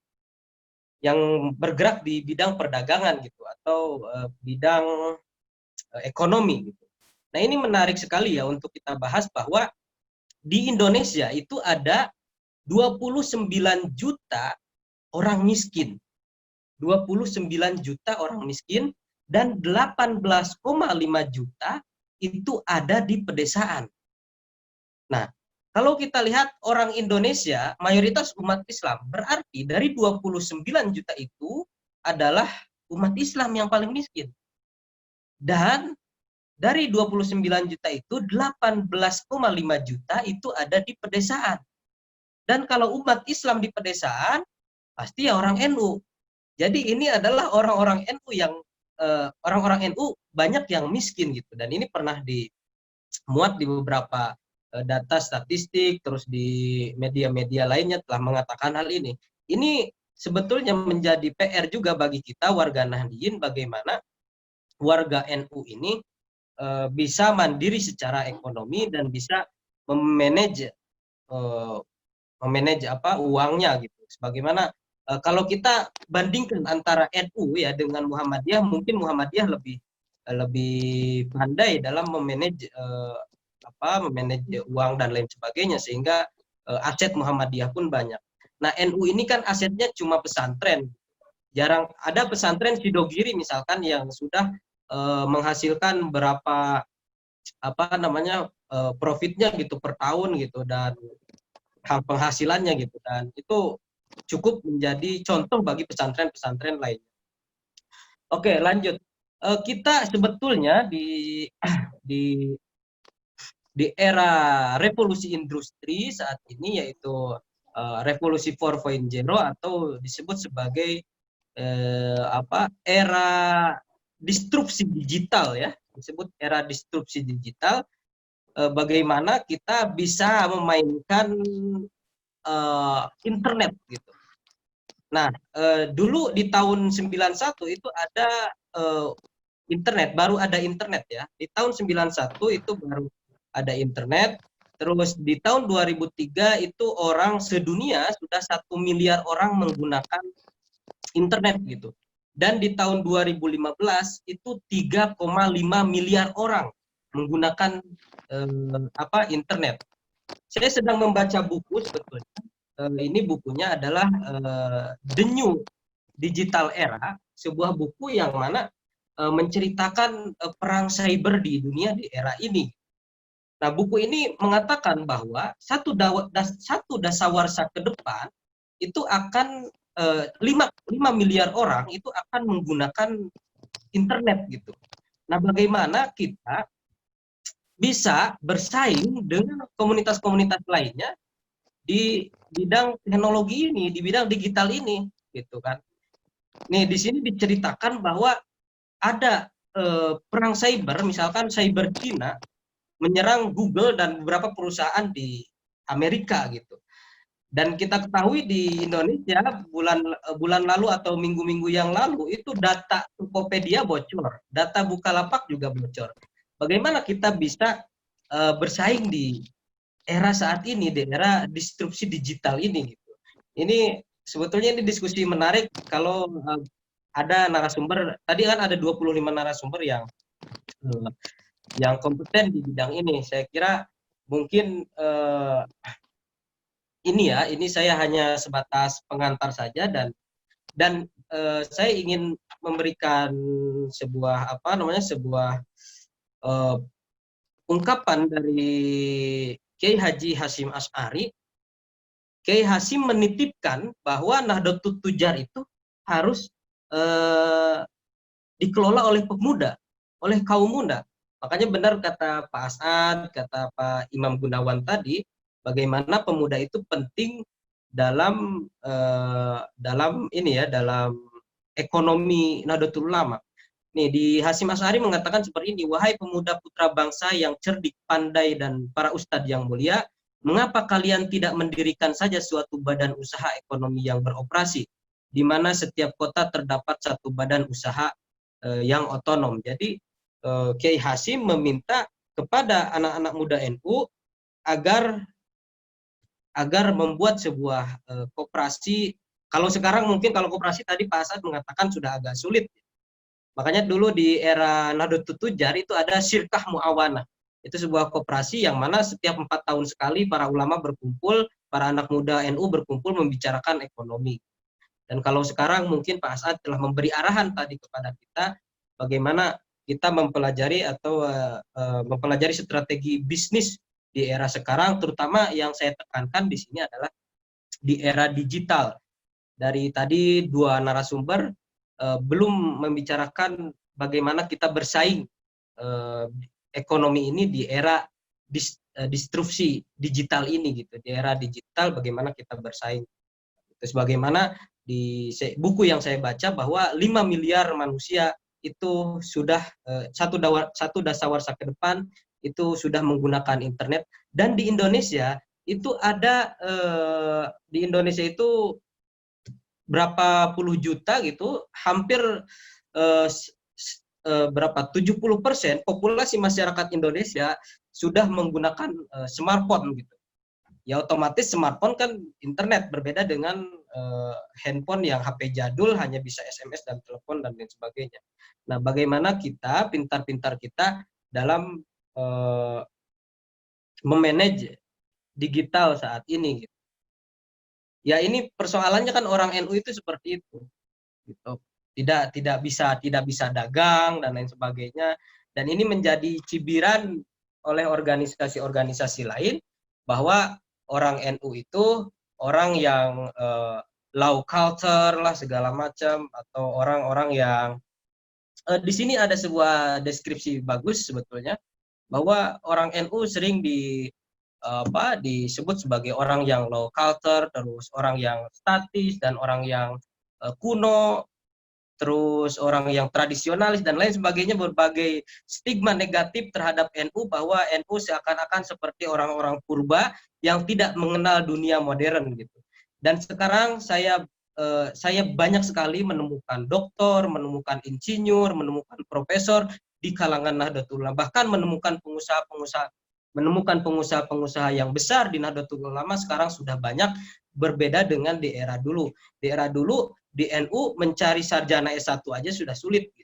yang bergerak di bidang perdagangan gitu, atau bidang ekonomi gitu. Nah, ini menarik sekali ya untuk kita bahas, bahwa di Indonesia itu ada 29 juta orang miskin. 29 juta orang miskin, dan 18,5 juta itu ada di pedesaan. Nah, kalau kita lihat orang Indonesia mayoritas umat Islam, berarti dari 29 juta itu adalah umat Islam yang paling miskin. Dan dari 29 juta itu 18,5 juta itu ada di pedesaan. Dan kalau umat Islam di pedesaan, pasti ya orang NU. Jadi ini adalah orang-orang NU yang orang-orang NU banyak yang miskin gitu. Dan ini pernah dimuat di beberapa data statistik, terus di media-media lainnya telah mengatakan hal ini. Ini sebetulnya menjadi PR juga bagi kita warga Nahdliyin, bagaimana warga NU ini bisa mandiri secara ekonomi dan bisa memanage uangnya gitu. Sebagaimana kalau kita bandingkan antara NU ya dengan Muhammadiyah, mungkin Muhammadiyah lebih pandai dalam memanage uang dan lain sebagainya, sehingga aset Muhammadiyah pun banyak. Nah, NU ini kan asetnya cuma pesantren. Jarang ada pesantren Sidogiri misalkan yang sudah menghasilkan berapa profitnya gitu per tahun gitu, dan penghasilannya gitu, dan itu cukup menjadi contoh bagi pesantren-pesantren lainnya. Oke, lanjut. Kita sebetulnya di era revolusi industri saat ini, yaitu revolusi 4.0 atau disebut sebagai era disrupsi digital ya, disebut era disrupsi digital. Bagaimana kita bisa memainkan internet gitu. Nah, dulu di tahun 91 itu ada internet, baru ada internet ya. Di tahun 91 itu baru ada internet. Terus di tahun 2003 itu orang sedunia sudah 1 miliar orang menggunakan internet gitu. Dan di tahun 2015 itu 3,5 miliar orang menggunakan internet. Saya sedang membaca buku sebetulnya. Ini bukunya adalah The New Digital Era, sebuah buku yang mana menceritakan perang cyber di dunia di era ini. Nah, buku ini mengatakan bahwa satu dasawarsa ke depan itu akan 5 miliar orang itu akan menggunakan internet gitu. Nah, bagaimana kita bisa bersaing dengan komunitas-komunitas lainnya di bidang teknologi ini, di bidang digital ini, gitu kan? Nih, di sini diceritakan bahwa ada perang cyber, misalkan cyber Cina menyerang Google dan beberapa perusahaan di Amerika gitu. Dan kita ketahui di Indonesia bulan lalu atau minggu-minggu yang lalu itu data Tokopedia bocor, data Bukalapak juga bocor. Bagaimana kita bisa bersaing di era saat ini, di era disrupsi digital ini gitu. Ini sebetulnya ini diskusi menarik kalau ada narasumber, tadi kan ada 25 narasumber yang kompeten di bidang ini. Saya kira mungkin ini saya hanya sebatas pengantar saja dan saya ingin memberikan sebuah sebuah ungkapan dari Kiai Haji Hasyim Asy'ari. Kiai Hasyim menitipkan bahwa Nahdlatul Tujar itu harus dikelola oleh pemuda, oleh kaum muda. Makanya benar kata Pak As'ad, kata Pak Imam Gunawan tadi, bagaimana pemuda itu penting dalam dalam ekonomi Nahdlatul Ulama. Nih, di Hasyim Asy'ari mengatakan seperti ini, wahai pemuda putra bangsa yang cerdik, pandai, dan para ustadz yang mulia, mengapa kalian tidak mendirikan saja suatu badan usaha ekonomi yang beroperasi, di mana setiap kota terdapat satu badan usaha yang otonom. Jadi Kiai Hasyim meminta kepada anak-anak muda NU agar membuat sebuah koperasi. Kalau sekarang mungkin kalau koperasi tadi Pak As'ad mengatakan sudah agak sulit. Makanya dulu di era Nahdlatul Tujar itu ada Syirkah Mu'awanah. Itu sebuah koperasi yang mana setiap 4 tahun sekali para ulama berkumpul, para anak muda NU berkumpul membicarakan ekonomi. Dan kalau sekarang mungkin Pak As'ad telah memberi arahan tadi kepada kita bagaimana kita mempelajari atau mempelajari strategi bisnis di era sekarang, terutama yang saya tekankan di sini adalah di era digital. Dari tadi 2 narasumber belum membicarakan bagaimana kita bersaing ekonomi ini di era disrupsi digital ini gitu. Di era digital bagaimana kita bersaing. Terus bagaimana di buku yang saya baca bahwa 5 miliar manusia itu sudah satu dasawarsa ke depan itu sudah menggunakan internet, dan di Indonesia itu ada di Indonesia itu berapa puluh juta gitu, hampir berapa 70% populasi masyarakat Indonesia sudah menggunakan smartphone gitu. Ya otomatis smartphone kan internet, berbeda dengan handphone yang HP jadul hanya bisa SMS dan telepon dan lain sebagainya. Nah, bagaimana kita pintar-pintar kita dalam memanage digital saat ini gitu. Ya ini persoalannya kan orang NU itu seperti itu. Gitu. Tidak bisa dagang dan lain sebagainya, dan ini menjadi cibiran oleh organisasi-organisasi lain bahwa orang NU itu orang yang low culture lah segala macam, atau orang-orang yang di sini ada sebuah deskripsi bagus sebetulnya bahwa orang NU sering disebut sebagai orang yang low culture, terus orang yang statis dan orang yang kuno, terus orang yang tradisionalis dan lain sebagainya, berbagai stigma negatif terhadap NU bahwa NU seakan-akan seperti orang-orang purba yang tidak mengenal dunia modern gitu. Dan sekarang saya banyak sekali menemukan doktor, menemukan insinyur, menemukan profesor di kalangan Nahdlatul Ulama, bahkan menemukan pengusaha-pengusaha yang besar di Nahdlatul Ulama sekarang sudah banyak, berbeda dengan di era dulu. Di era dulu di NU mencari sarjana S1 aja sudah sulit.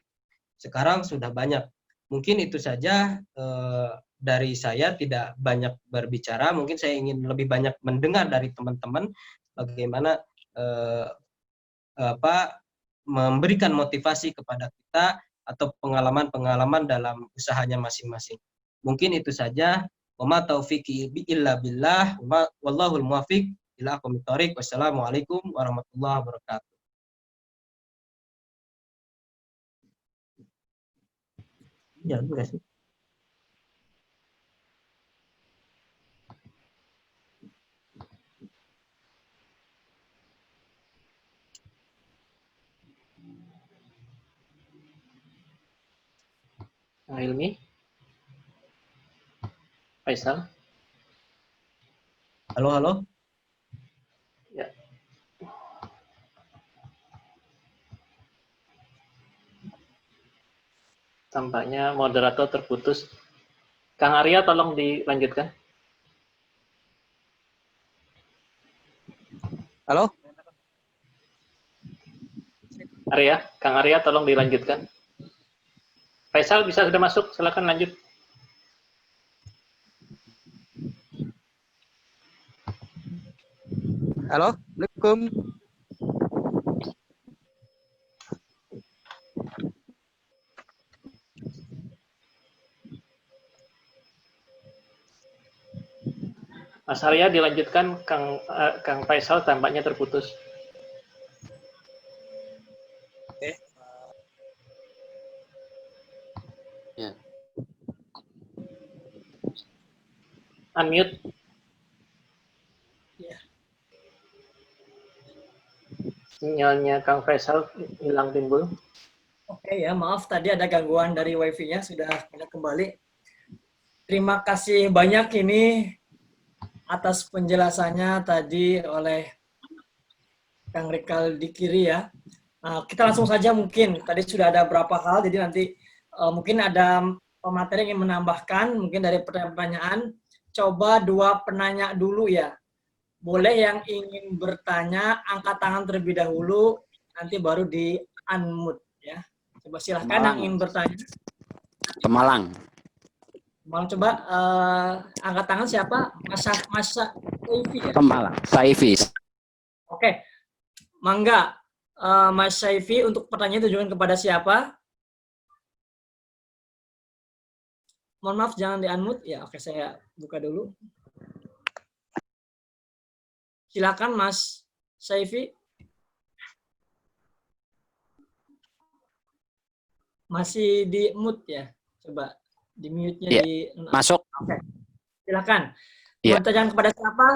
Sekarang sudah banyak. Mungkin itu saja dari saya, tidak banyak berbicara. Mungkin saya ingin lebih banyak mendengar dari teman-teman bagaimana memberikan motivasi kepada kita atau pengalaman-pengalaman dalam usahanya masing-masing. Mungkin itu saja. Wa ma taufiqi illa billah, wallahul muwaffiq Ila aqwamit thoriq. Wassalamualaikum warahmatullahi wabarakatuh. Ya, udah sih. Kang Hilmi, Faisal, Halo, halo. ya. Tampaknya moderator terputus. Kang Arya, tolong dilanjutkan. Halo? Arya, Kang Arya, tolong dilanjutkan. Faisal bisa sudah masuk, silakan lanjut. Halo? Assalamualaikum. Mas Arya dilanjutkan, Kang Faisal tampaknya terputus. Oke. Ya. Unmute. Sinyalnya Kang Faisal hilang timbul. Oke ya, maaf tadi ada gangguan dari wifi-nya, sudah kembali. Terima kasih banyak ini atas penjelasannya tadi oleh Kang Rikal di kiri ya. Nah, kita langsung saja mungkin, tadi sudah ada beberapa hal, jadi nanti mungkin ada pemateri yang ingin menambahkan, mungkin dari pertanyaan. Coba 2 penanya dulu ya. Boleh yang ingin bertanya, angkat tangan terlebih dahulu, nanti baru di unmute ya. Coba silahkan yang ingin bertanya. Pemalang. Mau coba angkat tangan siapa? Masa Saifi ya? Pemalang. Saifi. Oke. Mangga. Mas Saifi, untuk pertanyaan tujuan kepada siapa? Mohon maaf, jangan di-unmute. Ya, oke, saya buka dulu. Silakan Mas Saifi. Masih di mute ya? Coba di mute-nya Ya, di masuk. Oke. Silakan. Ya. Pertanyaan kepada siapa?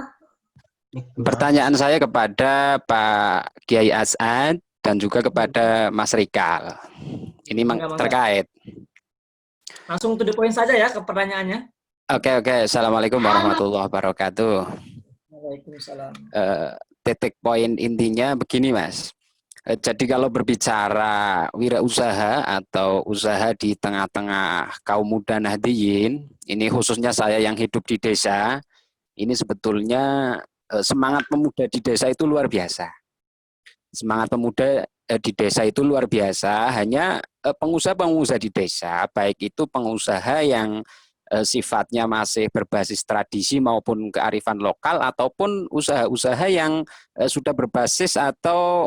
Pertanyaan saya kepada Pak Kiai As'ad dan juga kepada Mas Rikal. Ini Mangga. terkait. Langsung to the point saja ya ke pertanyaannya. Oke. Assalamualaikum warahmatullahi wabarakatuh. Waalaikumsalam. Titik poin intinya begini, Mas. Jadi kalau berbicara wirausaha atau usaha di tengah-tengah kaum muda Nahdliyin, ini khususnya saya yang hidup di desa, ini sebetulnya semangat pemuda di desa itu luar biasa. Semangat pemuda di desa itu luar biasa, hanya pengusaha-pengusaha di desa, baik itu pengusaha yang sifatnya masih berbasis tradisi maupun kearifan lokal, ataupun usaha-usaha yang sudah berbasis atau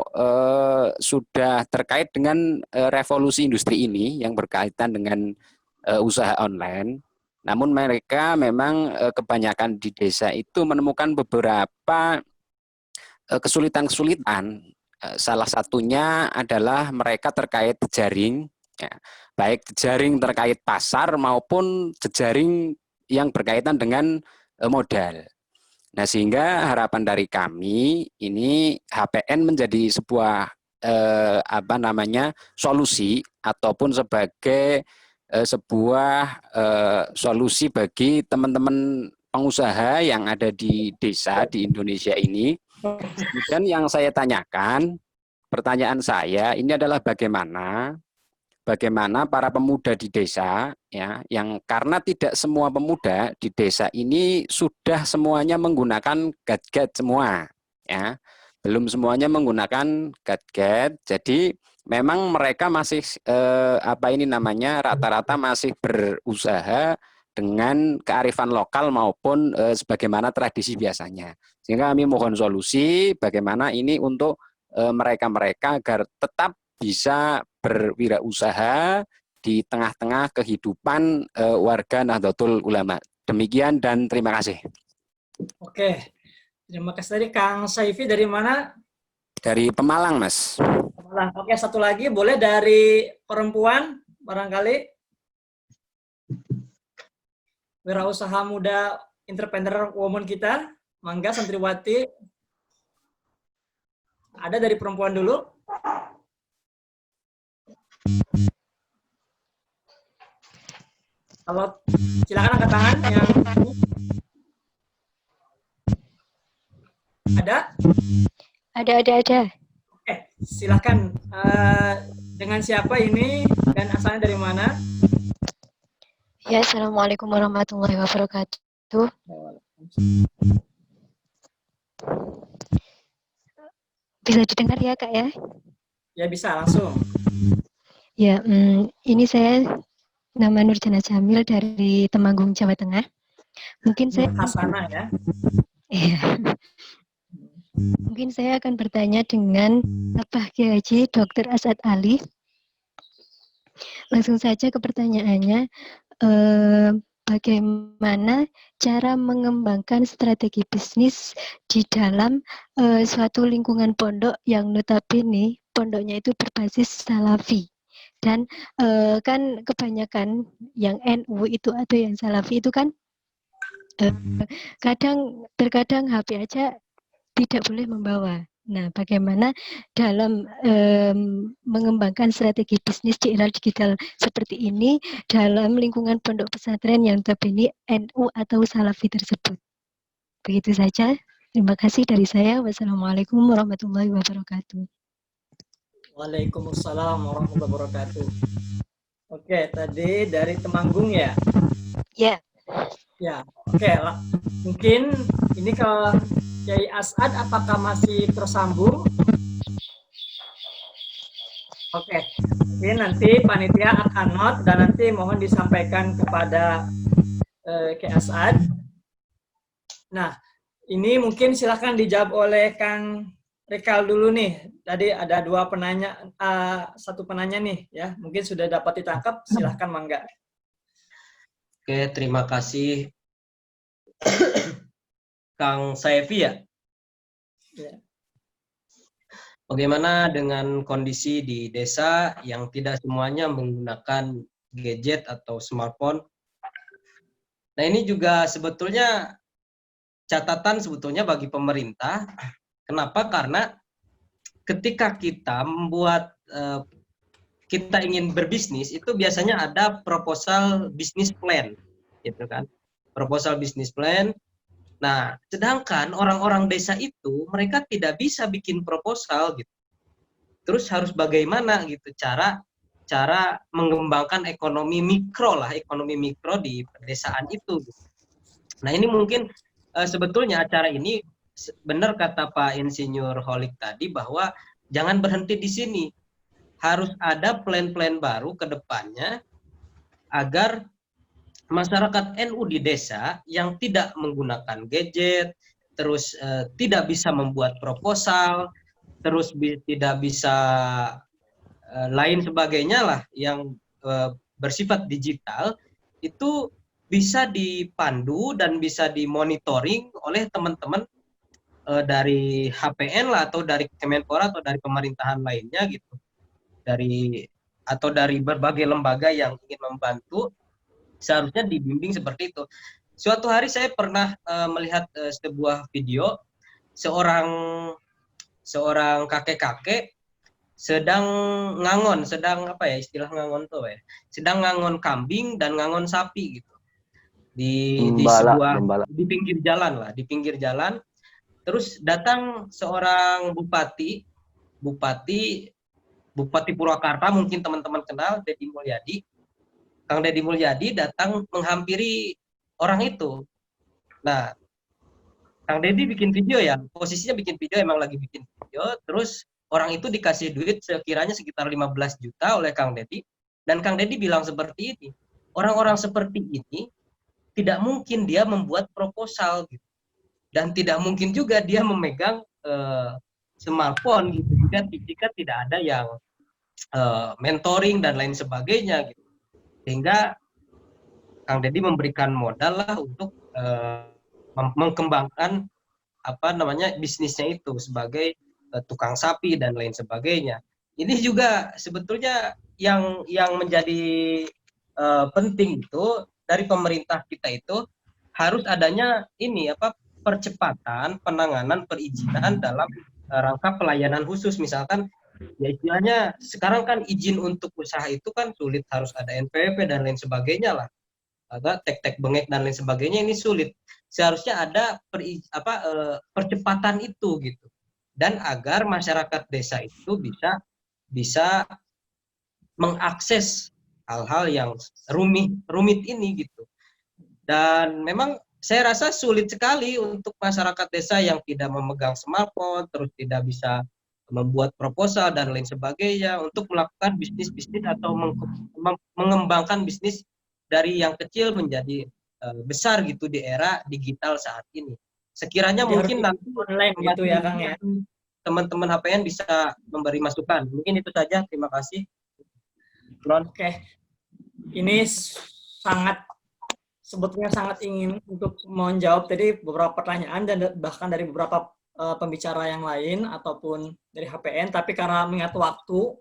sudah terkait dengan revolusi industri ini yang berkaitan dengan usaha online. Namun mereka memang kebanyakan di desa itu menemukan beberapa kesulitan-kesulitan. Salah satunya adalah mereka terkait jejaring, ya, baik jejaring terkait pasar maupun jejaring yang berkaitan dengan modal. Nah, sehingga harapan dari kami ini HPN menjadi sebuah solusi ataupun sebagai sebuah solusi bagi teman-teman pengusaha yang ada di desa di Indonesia ini. Dan yang saya tanyakan, pertanyaan saya ini adalah bagaimana para pemuda di desa, ya, yang karena tidak semua pemuda di desa ini sudah semuanya menggunakan gadget semua, ya, belum semuanya menggunakan gadget. Jadi memang mereka masih rata-rata masih berusaha dengan kearifan lokal maupun sebagaimana tradisi biasanya. Sehingga kami mohon solusi bagaimana ini untuk mereka-mereka agar tetap bisa berwirausaha di tengah-tengah kehidupan warga Nahdlatul Ulama. Demikian dan terima kasih. Oke. Terima kasih. Tadi Kang Saifi dari mana? Dari Pemalang, Mas. Pemalang. Oke, satu lagi boleh dari perempuan barangkali. Wirausaha muda entrepreneur woman kita, Mangga Santriwati. Ada dari perempuan dulu. Kalau silakan angkat tangan yang ada. Ada. Oke, silakan. Dengan siapa ini dan asalnya dari mana? Ya, Assalamualaikum warahmatullahi wabarakatuh. Bisa didengar ya, Kak ya? Ya, bisa langsung. Ya, ini saya nama Nurjana Jamil dari Temanggung, Jawa Tengah. Mungkin saya Hasana ya. Iya. Mungkin saya akan bertanya dengan Bapak Kiai Haji Dr. Asad Ali. Langsung saja ke pertanyaannya. Bagaimana cara mengembangkan strategi bisnis di dalam suatu lingkungan pondok yang notabene pondoknya itu berbasis Salafi, dan kan kebanyakan yang NU itu atau yang Salafi itu kan terkadang HP aja tidak boleh membawa. Nah, bagaimana dalam mengembangkan strategi bisnis di era digital seperti ini dalam lingkungan pondok pesantren yang notabene NU atau Salafi tersebut? Begitu saja. Terima kasih dari saya. Wassalamualaikum warahmatullahi wabarakatuh. Waalaikumsalam warahmatullahi wabarakatuh. Oke, tadi dari Temanggung ya? Ya. Ya, oke. Mungkin ini ke Kiai Asad, apakah masih tersambung? Oke, mungkin nanti panitia akan note dan nanti mohon disampaikan kepada Kiai Asad. Nah, ini mungkin silakan dijawab oleh Kang Rikal dulu nih. Tadi ada satu penanya nih ya. Mungkin sudah dapat ditangkap, silakan Mangga. Oke, terima kasih Kang Saifi ya. Ya. Bagaimana dengan kondisi di desa yang tidak semuanya menggunakan gadget atau smartphone? Nah, ini juga sebetulnya catatan sebetulnya bagi pemerintah. Kenapa? Karena ketika kita membuat kita ingin berbisnis, itu biasanya ada proposal business plan, gitu kan? Proposal business plan. Nah, sedangkan orang-orang desa itu mereka tidak bisa bikin proposal, gitu. Terus harus bagaimana gitu cara mengembangkan ekonomi mikro di pedesaan itu. Gitu. Nah, ini mungkin sebetulnya acara ini benar kata Pak Insinyur Holik tadi bahwa jangan berhenti di sini. Harus ada plan-plan baru ke depannya agar masyarakat NU di desa yang tidak menggunakan gadget, terus tidak bisa membuat proposal, terus tidak bisa lain sebagainya lah yang bersifat digital, itu bisa dipandu dan bisa dimonitoring oleh teman-teman dari HPN lah atau dari Kemenpora atau dari pemerintahan lainnya gitu. Dari berbagai lembaga yang ingin membantu, seharusnya dibimbing seperti itu. Suatu hari saya pernah melihat sebuah video seorang kakek-kakek sedang ngangon, sedang kambing dan ngangon sapi gitu. Di pinggir jalan. Terus datang seorang bupati Purwakarta, mungkin teman-teman kenal, Kang Deddy Mulyadi datang menghampiri orang itu. Nah, Kang Deddy bikin video ya, posisinya bikin video, emang lagi bikin video, terus orang itu dikasih duit sekiranya sekitar 15 juta oleh Kang Deddy, dan Kang Deddy bilang seperti ini, orang-orang seperti ini tidak mungkin dia membuat proposal gitu, dan tidak mungkin juga dia memegang smartphone gitu jika tidak ada yang mentoring dan lain sebagainya gitu. Sehingga Kang Deddy memberikan modal lah untuk mengembangkan bisnisnya itu sebagai tukang sapi dan lain sebagainya. Ini juga sebetulnya yang menjadi penting itu dari pemerintah kita itu harus adanya percepatan penanganan perizinan dalam rangka pelayanan khusus. Misalkan ya istilahnya sekarang kan izin untuk usaha itu kan sulit, harus ada NPWP dan lain sebagainya lah, ada tek-tek bengek dan lain sebagainya, ini sulit. Seharusnya ada percepatan itu gitu, dan agar masyarakat desa itu bisa mengakses hal-hal yang rumit ini gitu. Dan memang saya rasa sulit sekali untuk masyarakat desa yang tidak memegang smartphone, terus tidak bisa membuat proposal dan lain sebagainya untuk melakukan bisnis-bisnis atau mengembangkan bisnis dari yang kecil menjadi besar gitu di era digital saat ini. Sekiranya Jadi mungkin harus nanti online gitu ya Kang ya. teman-teman HPN bisa memberi masukan. Mungkin itu saja. Terima kasih. Oke. Ini sebetulnya sangat ingin untuk menjawab tadi beberapa pertanyaan dan bahkan dari beberapa pembicara yang lain ataupun dari HPN, tapi karena mengingat waktu,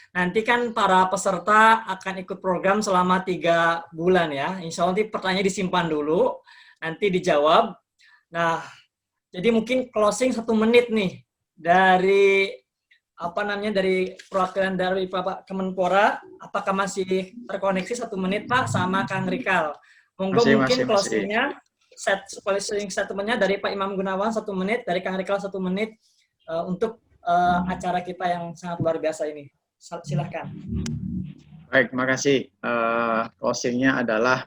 nanti kan para peserta akan ikut program selama 3 bulan ya. Insya Allah nanti pertanyaan disimpan dulu, nanti dijawab. Nah, jadi mungkin closing 1 menit nih dari dari perwakilan dari Bapak Kemenpora. Apakah masih terkoneksi 1 menit Pak sama Kang Rikal? Monggo mungkin closingnya, closing statementnya dari Pak Imam Gunawan 1 menit, dari Kang Rikal 1 menit untuk acara kita yang sangat luar biasa ini. Silahkan. Baik, terima kasih. Closingnya adalah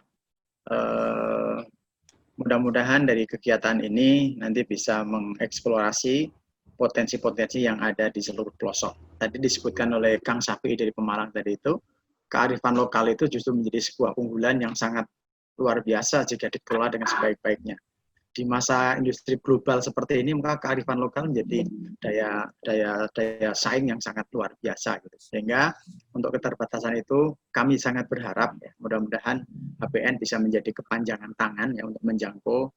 mudah-mudahan dari kegiatan ini nanti bisa mengeksplorasi potensi-potensi yang ada di seluruh pelosok. Tadi disebutkan oleh Kang Syafi'i dari Pemalang tadi itu, kearifan lokal itu justru menjadi sebuah unggulan yang sangat luar biasa jika dikelola dengan sebaik-baiknya. Di masa industri global seperti ini, maka kearifan lokal menjadi daya saing yang sangat luar biasa gitu. Sehingga untuk keterbatasan itu kami sangat berharap ya, mudah-mudahan HPN bisa menjadi kepanjangan tangan ya untuk menjangkau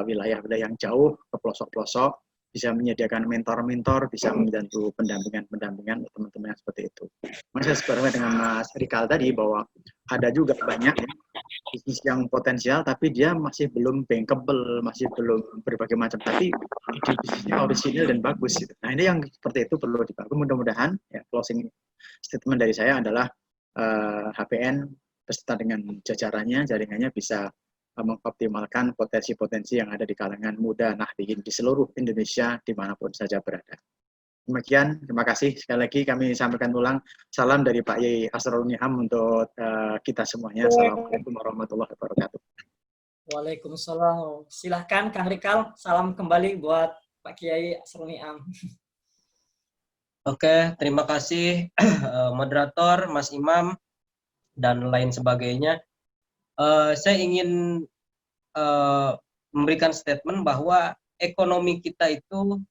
wilayah-wilayah yang jauh ke pelosok-pelosok, bisa menyediakan mentor-mentor, bisa membantu pendampingan untuk teman-teman yang seperti itu. Saya sepakat dengan Mas Rikal tadi bahwa ada juga banyak ya, bisnis yang potensial tapi dia masih belum bankable, masih belum berbagai macam, tapi ide bisnisnya orisinil dan bagus gitu. Nah, ini yang seperti itu perlu dibangun. Mudah-mudahan ya, closing statement dari saya adalah HPN beserta dengan jaringannya bisa mengoptimalkan potensi-potensi yang ada di kalangan muda Nahdiyin di seluruh Indonesia dimanapun saja berada. Demikian, terima kasih. Sekali lagi kami sampaikan ulang salam dari Pak Yai Asrul Ni'am untuk kita semuanya. Assalamualaikum warahmatullahi wabarakatuh. Waalaikumsalam. Silahkan Kang Rikal, salam kembali buat Pak Kiai Asrul Ni'am. Oke, terima kasih moderator, Mas Imam, dan lain sebagainya. Saya ingin memberikan statement bahwa ekonomi kita itu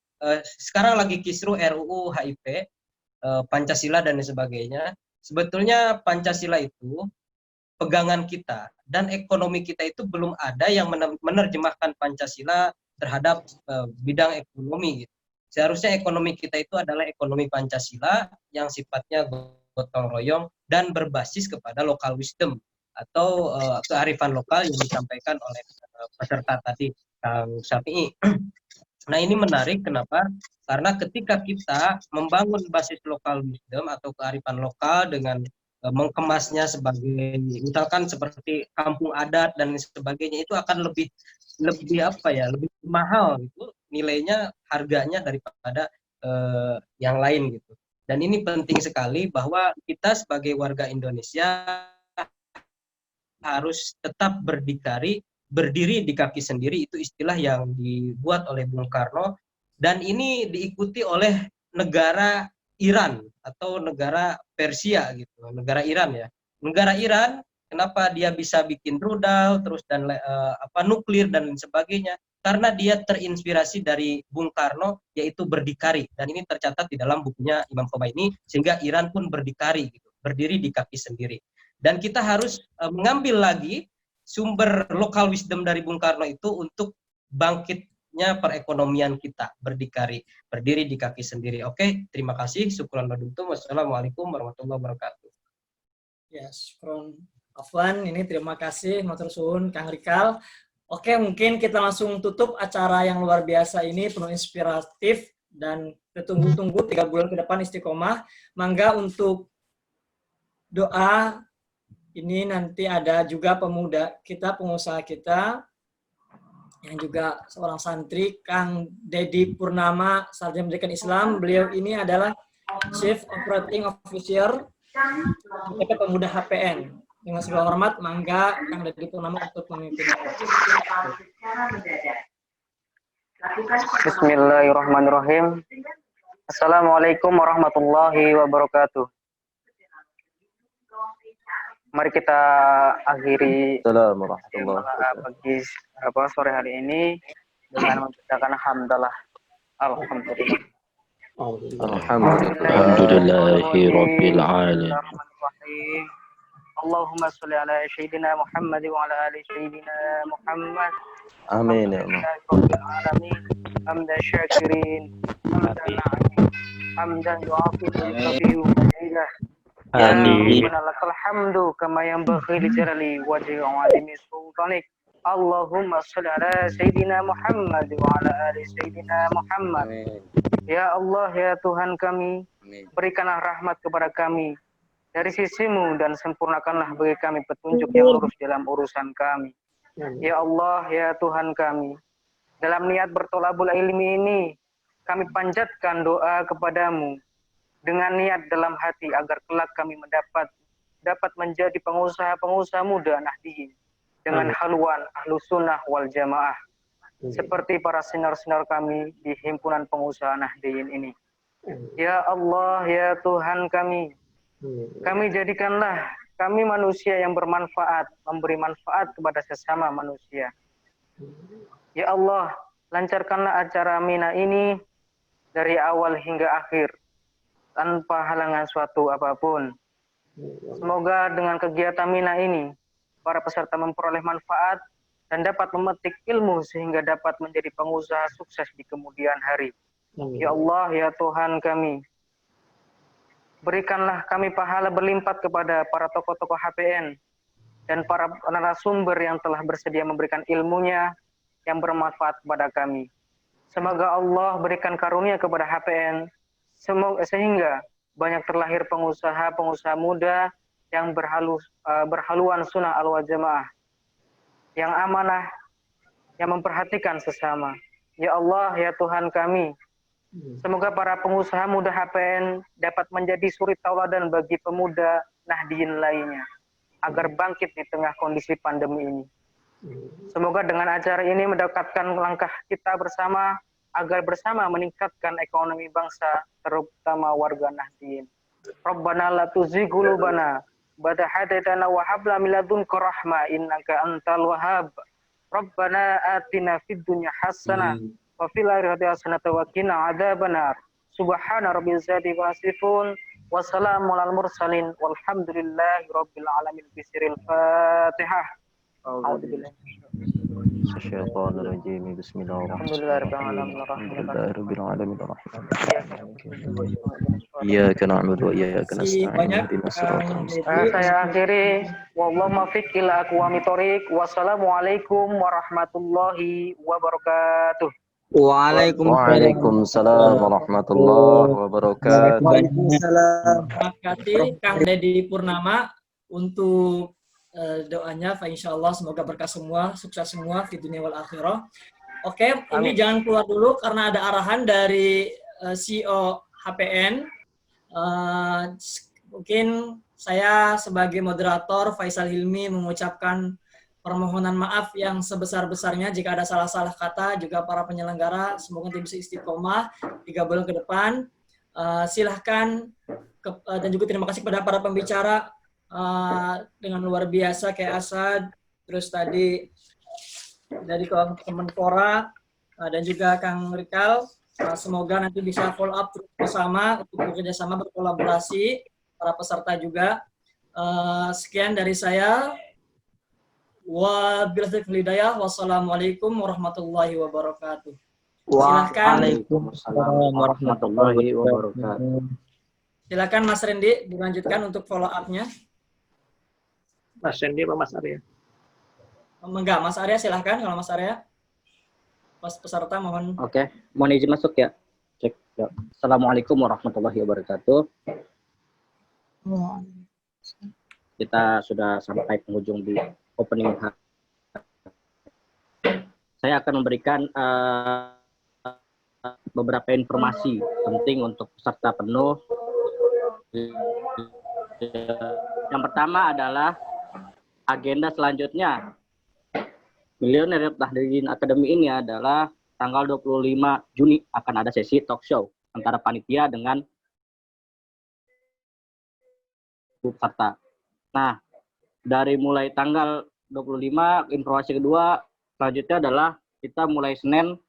sekarang lagi kisruh RUU HIP, Pancasila dan sebagainya. Sebetulnya Pancasila itu pegangan kita, dan ekonomi kita itu belum ada yang menerjemahkan Pancasila terhadap bidang ekonomi gitu. Seharusnya ekonomi kita itu adalah ekonomi Pancasila yang sifatnya gotong royong dan berbasis kepada local wisdom atau kearifan lokal yang disampaikan oleh peserta tadi, Kang Syafi'i. Nah, ini menarik, kenapa? Karena ketika kita membangun basis local wisdom atau kearifan lokal dengan mengemasnya sebagai misalkan seperti kampung adat dan sebagainya, itu akan lebih mahal gitu nilainya, harganya daripada yang lain gitu. Dan ini penting sekali bahwa kita sebagai warga Indonesia harus tetap berdiri di kaki sendiri. Itu istilah yang dibuat oleh Bung Karno, dan ini diikuti oleh negara Iran atau negara Persia gitu, negara Iran ya. Negara Iran, kenapa dia bisa bikin rudal terus dan nuklir dan sebagainya? Karena dia terinspirasi dari Bung Karno, yaitu berdikari, dan ini tercatat di dalam bukunya Imam Khomeini, sehingga Iran pun berdikari gitu, berdiri di kaki sendiri. Dan kita harus mengambil lagi sumber local wisdom dari Bung Karno itu untuk bangkit bangkitnya perekonomian kita, berdiri di kaki sendiri. Oke, terima kasih. Syukran laduntum. Wassalamualaikum warahmatullahi wabarakatuh. Ya, syukron. Afwan, ini terima kasih Matur Suwun Kang Rikal. Oke, mungkin kita langsung tutup acara yang luar biasa ini, penuh inspiratif dan ditunggu-tunggu 3 bulan ke depan istiqomah. Mangga untuk doa ini nanti ada juga pemuda kita, pengusaha kita, yang juga seorang santri, Kang Dedi Purnama, Sarjana Pendidikan Islam. Beliau ini adalah Chief Operating Officer PT Pemuda HPN. Dengan segala hormat, mangga Kang Dedi Purnama untuk memimpin. Bismillahirrahmanirrahim. Assalamualaikum warahmatullahi wabarakatuh. Mari kita akhiri pagi sore hari ini dengan membacakan hamdalah. Alhamdulillah. Alhamdulillahirabbil alamin. Allahumma sholli ala sayyidina Muhammad wa ala ali sayyidina Muhammad. Amin ya Allah. Hamdan syakirin, hamdan yu'afi wa yu'afihi. Amin. Lakal hamdu kama yanbaghi li jalali wajhi wa 'azimi sultanik. Allahumma shalli ala sayyidina Muhammad wa ala ali sayyidina Muhammad. Ya Allah, ya Tuhan kami, berikanlah rahmat kepada kami dari sisimu dan sempurnakanlah bagi kami petunjuk yang lurus dalam urusan kami. Ya Allah, ya Tuhan kami, dalam niat bertolabul ilmi ini kami panjatkan doa kepadamu dengan niat dalam hati agar kelak kami dapat menjadi pengusaha-pengusaha muda Nahdiyin dengan haluan ahlu sunnah wal jamaah seperti para senior-senior kami di himpunan pengusaha Nahdiyin ini. Ya Allah, ya Tuhan kami, jadikanlah kami manusia yang bermanfaat, memberi manfaat kepada sesama manusia. Ya Allah, lancarkanlah acara Mina ini dari awal hingga akhir tanpa halangan suatu apapun. Semoga dengan kegiatan Mina ini, para peserta memperoleh manfaat dan dapat memetik ilmu sehingga dapat menjadi pengusaha sukses di kemudian hari. Ya Allah, ya Tuhan kami, berikanlah kami pahala berlimpah kepada para tokoh-tokoh HPN dan para narasumber yang telah bersedia memberikan ilmunya yang bermanfaat kepada kami. Semoga Allah berikan karunia kepada HPN sehingga banyak terlahir pengusaha-pengusaha muda yang berhaluan sunnah al-jamaah, yang amanah, yang memperhatikan sesama. Ya Allah, ya Tuhan kami, semoga para pengusaha muda HPN dapat menjadi suri tauladan bagi pemuda Nahdiyin lainnya agar bangkit di tengah kondisi pandemi ini. Semoga dengan acara ini mendekatkan langkah kita bersama agar bersama meningkatkan ekonomi bangsa, terutama warga Nahdiyin. Rabbana la tuzigh qulubana ba'da hadaitana wa hab lana min ladunka rahmah innaka antal wahhab. Rabbana atina fid dunya hasanah wa fil akhirati hasanah wa qina adzabannar. Subhana rabbil izzati wa yasifun wa salamun alal mursalin walhamdulillahi rabbil alamin. Bismillahil Fatihah. Alhamdulillah. Bismillahirrahmanirrahim. Bismillahirrahmanirrahim. Iyyaka na'budu wa iyyaka nasta'in. Saya akhiri, wallahu muwaffiq ila aqwamit thoriq. Wassalamualaikum warahmatullahi wabarakatuh. Waalaikumsalam warahmatullahi wabarakatuh. Terima kasih Kang Dedi Purnama untuk doanya. Insyaallah semoga berkah semua, sukses semua di dunia wal akhirah. Oke, ini jangan keluar dulu karena ada arahan dari CEO HPN. Mungkin saya sebagai moderator Faisal Hilmi mengucapkan permohonan maaf yang sebesar-besarnya jika ada salah-salah kata. Juga para penyelenggara, semoga tim bisa istiqomah 3 bulan ke depan. Silahkan dan juga terima kasih kepada para pembicara dengan luar biasa kayak Asad, terus tadi dari Kemenpora dan juga Kang Rikal. Semoga nanti bisa follow up terus bersama untuk bekerjasama berkolaborasi para peserta juga. Sekian dari saya. Wabillahi hidayah. Wassalamualaikum warahmatullahi wabarakatuh. Silahkan. Waalaikumsalam warahmatullahi wabarakatuh. Silakan Mas Rendi dilanjutkan untuk follow up-nya. Mas Rendi apa Mas Arya? Enggak, Mas Arya silahkan kalau Mas Arya. Pas peserta mohon. Oke, mohon izin masuk ya. Cek. Ya. Assalamualaikum warahmatullahi wabarakatuh. Kita sudah sampai penghujung di opening. Saya akan memberikan beberapa informasi penting untuk peserta penuh. Yang pertama adalah agenda selanjutnya. Millionaire Tahdirin Academy ini adalah tanggal 25 Juni akan ada sesi talk show antara panitia dengan peserta. Nah, dari mulai tanggal 25, informasi kedua selanjutnya adalah kita mulai Senin.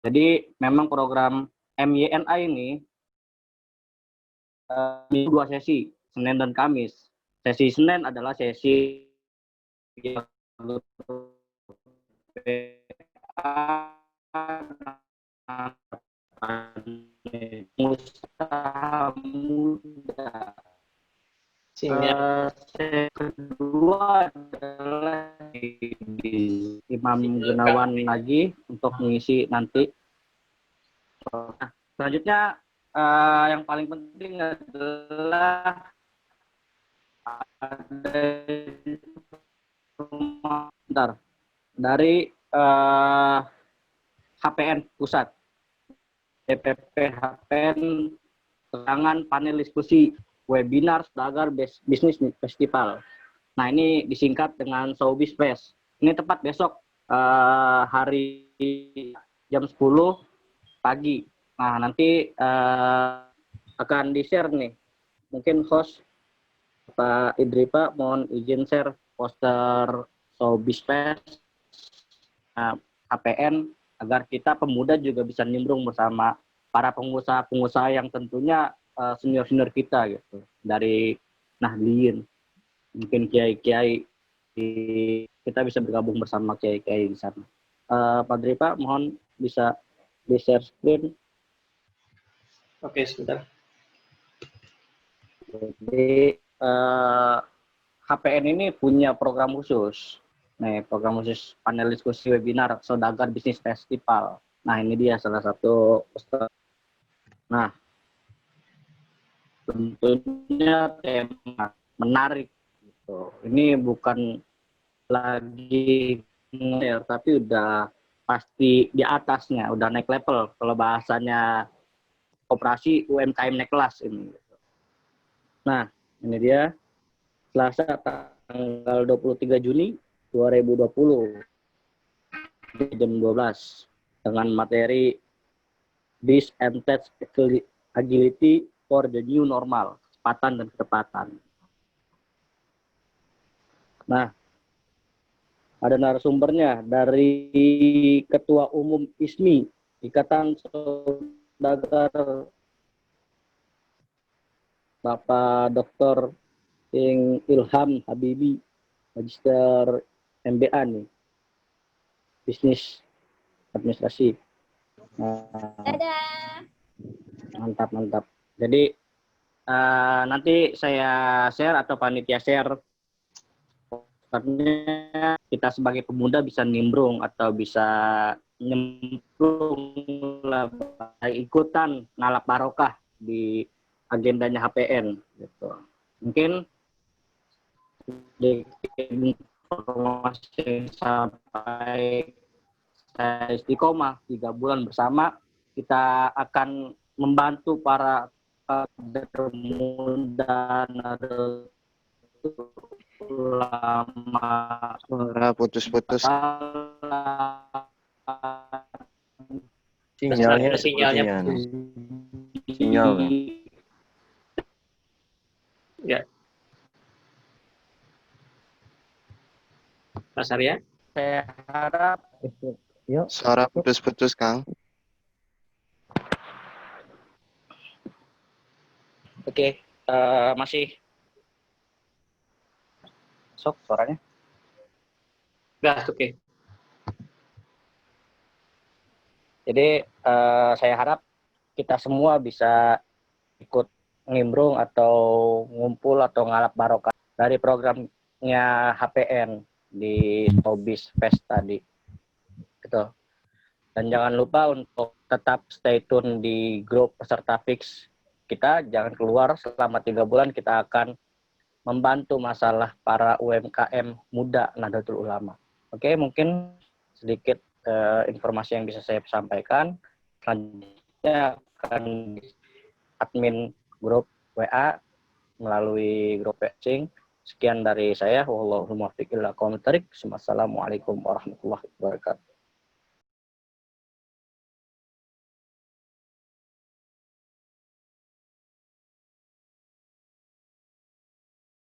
Jadi memang program MYNA ini dua sesi, Senin dan Kamis. Sesi Senin adalah sesi usaha muda. Kedua adalah Imam Gunawan lagi untuk mengisi nanti. Selanjutnya yang paling penting adalah dari HPN Pusat, DPP HPN, keterangan panel diskusi webinar Saudagar Bisnis Festival. Nah, ini disingkat dengan Showbiz Fest. Ini tepat besok hari jam 10 pagi. Nah, nanti akan di-share nih. Mungkin host Pak Idri, Pak, mohon izin share poster Showbiz Fest HPN agar kita pemuda juga bisa nimbrung bersama para pengusaha-pengusaha yang tentunya senior-senior kita gitu. Dari Nahdliyin, mungkin kiai-kiai, kita bisa bergabung bersama kiai-kiai di sana. Pak Idri, Pak, mohon bisa di-share screen. Oke, sebentar. Jadi HPN ini punya program khusus. Nih, program khusus panel diskusi webinar Saudagar Bisnis Festival. Nah, ini dia salah satu poster. Nah, tentunya tema menarik gitu. Ini bukan lagi tapi udah pasti di atasnya, udah naik level kalau bahasanya operasi UMKM naik kelas ini. Nah, ini dia Selasa tanggal 23 Juni 2020 jam 12 dengan materi This and That Agility for the New Normal, kecepatan dan ketepatan. Nah, ada narasumbernya dari Ketua Umum ISMI, Ikatan Saudagar, Bapak Dr. Ilham Habibi, Magister MBA nih, bisnis administrasi. Nah, mantap. Jadi nanti saya share atau panitia share, karena kita sebagai pemuda bisa nimbrung atau bisa nyemplung ikutan ngalap barokah di agendanya HPN gitu. Mungkin di informasi sampai saya istiqomah 3 bulan bersama, kita akan membantu para muda ulama. Suara putus-putus. Sinyalnya. Sinyal. Ya. Mas Arya? Saya harap Suara putus-putus, Kang. Oke, masih masuk suaranya? Udah, oke. Jadi saya harap kita semua bisa ikut nimbrung atau ngumpul atau ngalap barokah dari programnya HPN di Tobis Fest tadi. Gitu. Dan jangan lupa untuk tetap stay tune di grup peserta fix kita, jangan keluar selama 3 bulan. Kita akan membantu masalah para UMKM muda Nahdlatul Ulama. Oke, mungkin sedikit informasi yang bisa saya sampaikan. Selanjutnya akan admin grup WA melalui grup matching. Sekian dari saya. Wallahul muwaffiq ila aqwamit thoriq. Wassalamualaikum warahmatullahi wabarakatuh.